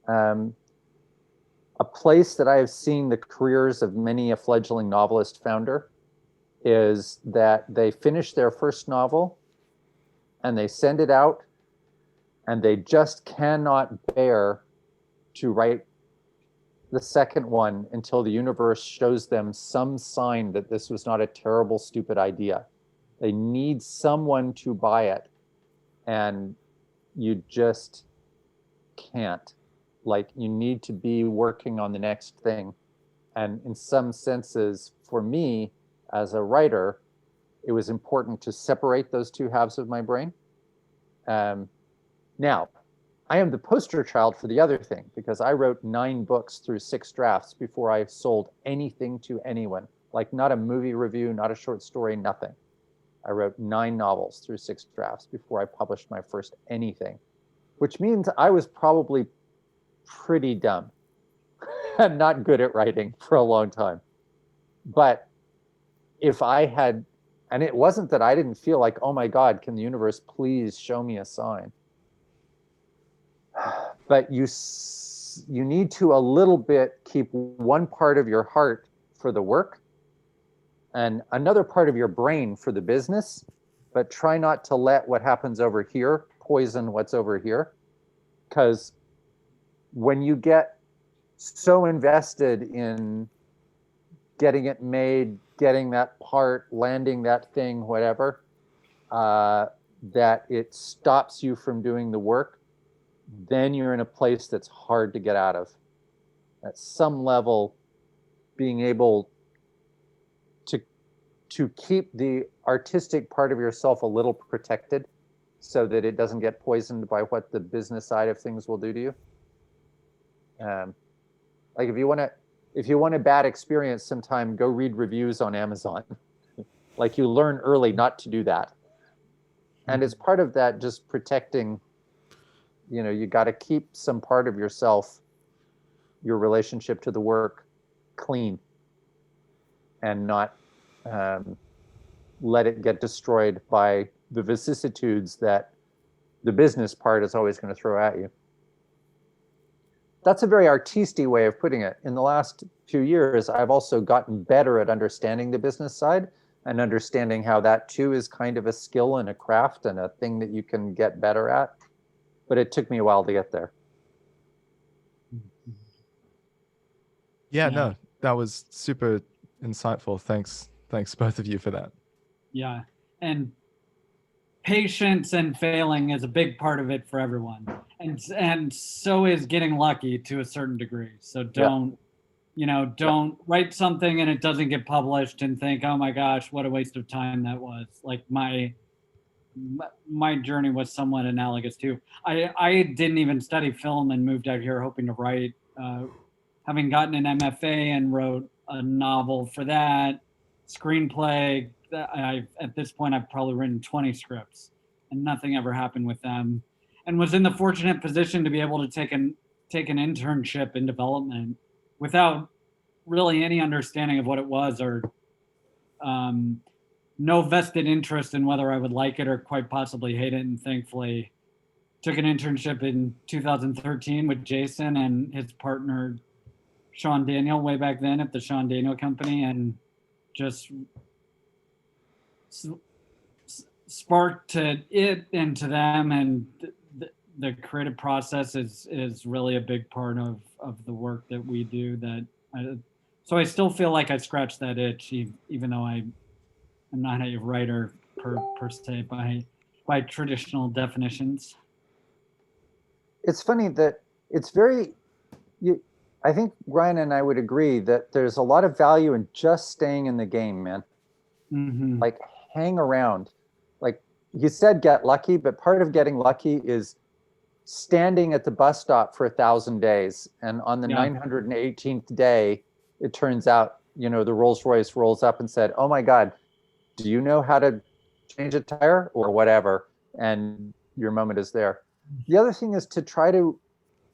a place that I have seen the careers of many a fledgling novelist founder is that they finish their first novel and they send it out and they just cannot bear to write the second one until the universe shows them some sign that this was not a terrible, stupid idea. They need someone to buy it, and you just can't. Like, you need to be working on the next thing. And in some senses, for me, as a writer, it was important to separate those two halves of my brain. Now, I am the poster child for the other thing, because I wrote 9 books through 6 drafts before I sold anything to anyone. Like, not a movie review, not a short story, nothing. I wrote 9 novels through 6 drafts before I published my first anything, which means I was probably pretty dumb and not good at writing for a long time. But if I had, and it wasn't that I didn't feel like, oh my God, can the universe please show me a sign? But you need to a little bit keep one part of your heart for the work and another part of your brain for the business, but try not to let what happens over here poison what's over here. Because when you get so invested in getting it made, getting that part, landing that thing, whatever, that it stops you from doing the work, then you're in a place that's hard to get out of. At some level, being able to keep the artistic part of yourself a little protected so that it doesn't get poisoned by what the business side of things will do to you. Like, if you want a bad experience sometime, go read reviews on Amazon. Like, you learn early not to do that. And it's part of that, just protecting, you got to keep some part of yourself, your relationship to the work, clean, and not let it get destroyed by the vicissitudes that the business part is always going to throw at you. That's a very artisty way of putting it. In the last few years, I've also gotten better at understanding the business side and understanding how that too is kind of a skill and a craft and a thing that you can get better at. But it took me a while to get there. Yeah, no, that was super insightful. Thanks both of you for that. Yeah, and patience and failing is a big part of it for everyone, and so is getting lucky to a certain degree. So don't write something and it doesn't get published and think, oh my gosh, what a waste of time that was. Like, my journey was somewhat analogous too. I didn't even study film and moved out here hoping to write, having gotten an MFA, and wrote a novel for that, screenplay. At this point, I've probably written 20 scripts, and nothing ever happened with them. And was in the fortunate position to be able to take an internship in development without really any understanding of what it was, or no vested interest in whether I would like it or quite possibly hate it. And thankfully, took an internship in 2013 with Jason and his partner Sean Daniel way back then at the Sean Daniel Company, and just sparked it into them. And the creative process is really a big part of the work that we do. So I still feel like I scratched that itch, even though I'm not a writer per se by traditional definitions. It's funny that it's very, I think Ryan and I would agree that there's a lot of value in just staying in the game, man. Mm-hmm. Like, hang around. Like you said, get lucky, but part of getting lucky is standing at the bus stop for 1,000 days. And on the 918th day, it turns out, the Rolls Royce rolls up and said, oh my God, do you know how to change a tire or whatever? And your moment is there. The other thing is to try to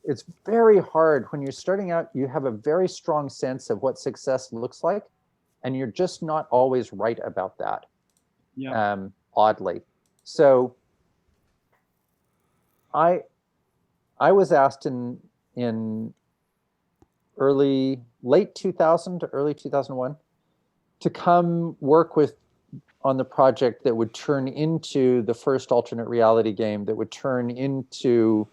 it's very hard when you're starting out. You have a very strong sense of what success looks like, and you're just not always right about that. Yeah. Oddly. So I was asked in late 2000 to early 2001 to come work on the project that would turn into the first alternate reality game that would turn into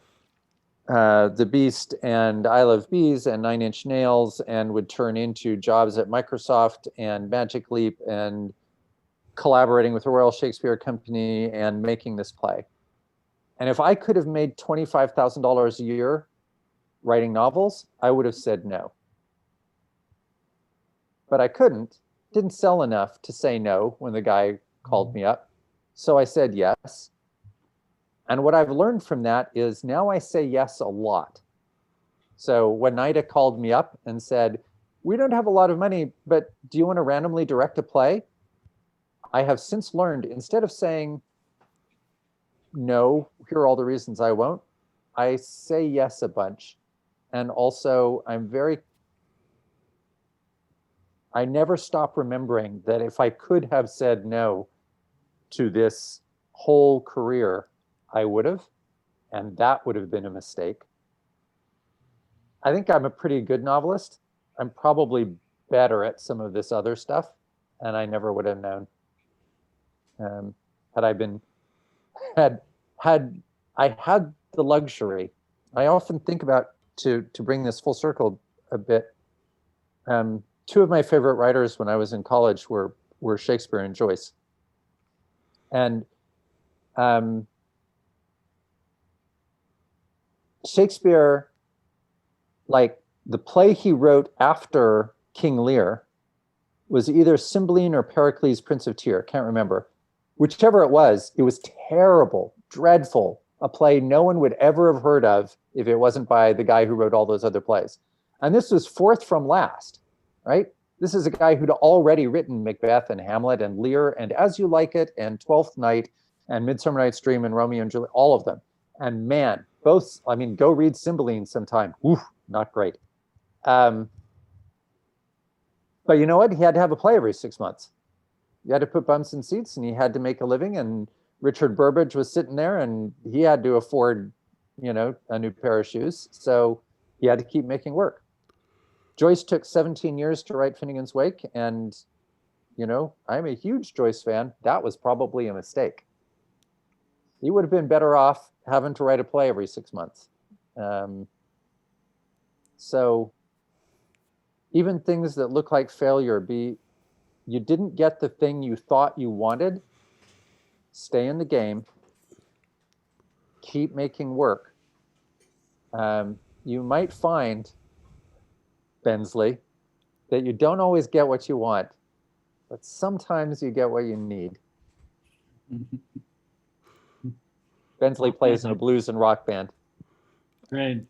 The Beast and I Love Bees and Nine Inch Nails, and would turn into jobs at Microsoft and Magic Leap and collaborating with the Royal Shakespeare Company and making this play. And if I could have made $25,000 a year writing novels, I would have said no. But I couldn't, didn't sell enough to say no when the guy called me up. So I said yes. And what I've learned from that is now I say yes a lot. So when NIDA called me up and said, we don't have a lot of money, but do you want to randomly direct a play? I have since learned, instead of saying, no, here are all the reasons I won't, I say yes a bunch. And also, I never stop remembering that if I could have said no to this whole career, I would have, and that would have been a mistake. I think I'm a pretty good novelist. I'm probably better at some of this other stuff, and I never would have known. Had I been, had I had the luxury. I often think about, to bring this full circle a bit, two of my favorite writers when I was in college were Shakespeare and Joyce. And Shakespeare, like the play he wrote after King Lear was either Cymbeline or Pericles, Prince of Tyr, can't remember. Whichever it was terrible, dreadful, a play no one would ever have heard of if it wasn't by the guy who wrote all those other plays. And this was fourth from last, right? This is a guy who'd already written Macbeth and Hamlet and Lear and As You Like It and Twelfth Night and Midsummer Night's Dream and Romeo and Juliet, all of them. And man, both, I mean, go read Cymbeline sometime. Oof, not great. But you know what? He had to have a play every 6 months. You had to put bums in seats and he had to make a living, and Richard Burbage was sitting there and he had to afford, a new pair of shoes. So he had to keep making work. Joyce took 17 years to write Finnegan's Wake, and, I'm a huge Joyce fan. That was probably a mistake. He would have been better off having to write a play every 6 months. So even things that look like failure, you didn't get the thing you thought you wanted, stay in the game, keep making work. You might find, Bensley, that you don't always get what you want, but sometimes you get what you need. Bensley plays in a blues and rock band. Great.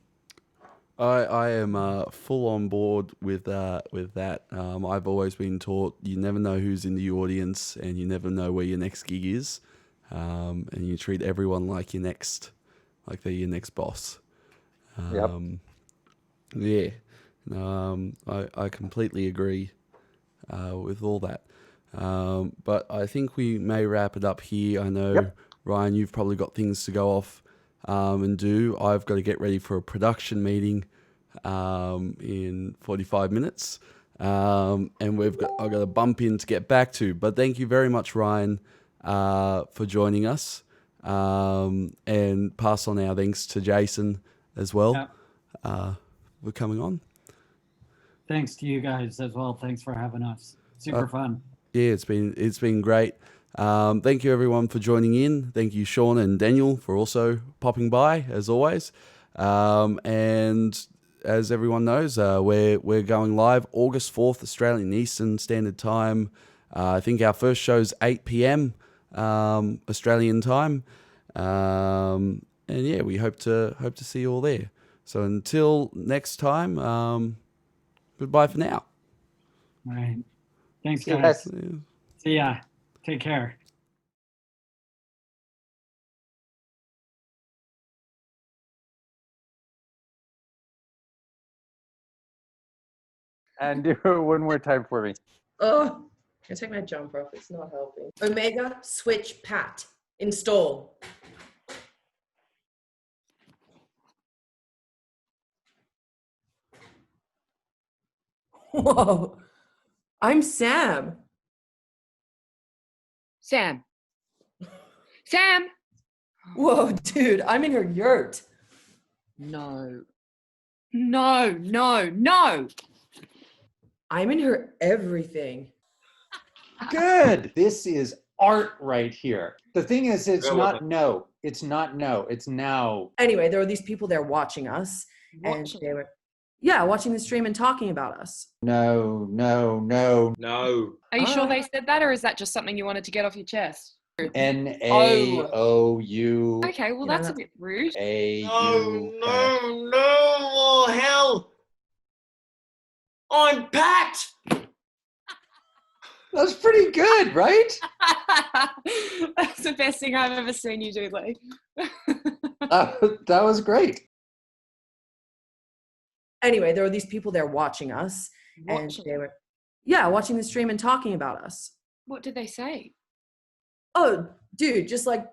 I am full on board with that. I've always been taught you never know who's in the audience, and you never know where your next gig is, and you treat everyone like they're your next boss. Yep. Yeah, I completely agree with all that. But I think we may wrap it up here. I know, Yep. Ryan, you've probably got things to go off and do. I've got to get ready for a production meeting in 45 minutes. And I've got to bump in to get back to. But thank you very much, Ryan, for joining us. And pass on our thanks to Jason as well for coming on. Thanks to you guys as well. Thanks for having us. Super fun. Yeah, it's been great. Thank you everyone for joining in. Thank you, Sean and Daniel, for also popping by as always. And as everyone knows, we're going live August 4th, Australian Eastern Standard Time. I think our first show's 8 p.m. Australian time. And yeah, we hope to see you all there. So until next time, goodbye for now. All right. Thanks, See you guys. guys. See ya. Take care. And do it one more time for me. Oh, I take my jumper off. It's not helping. Omega switch pat. Install. Whoa. I'm Sam. Sam. Sam. Whoa, dude, I'm in her yurt. No. No, no, no. I'm in her everything. Good. This is art right here. The thing is, it's Yeah, not no. It's not no. It's now. Anyway, there were these people there watching us. And they were, yeah, watching the stream and talking about us. No, no, no. No. Are you sure Alright. they said that, or is that just something you wanted to get off your chest? N-A-O-U. Okay, well, You know, that's a bit rude. A-U. No, oh hell. I'm Pat. That's pretty good, right? That's the best thing I've ever seen you do, Lee. That was great. Anyway, there were these people there watching us. And they were, yeah, watching the stream and talking about us. What did they say? Oh, dude, just like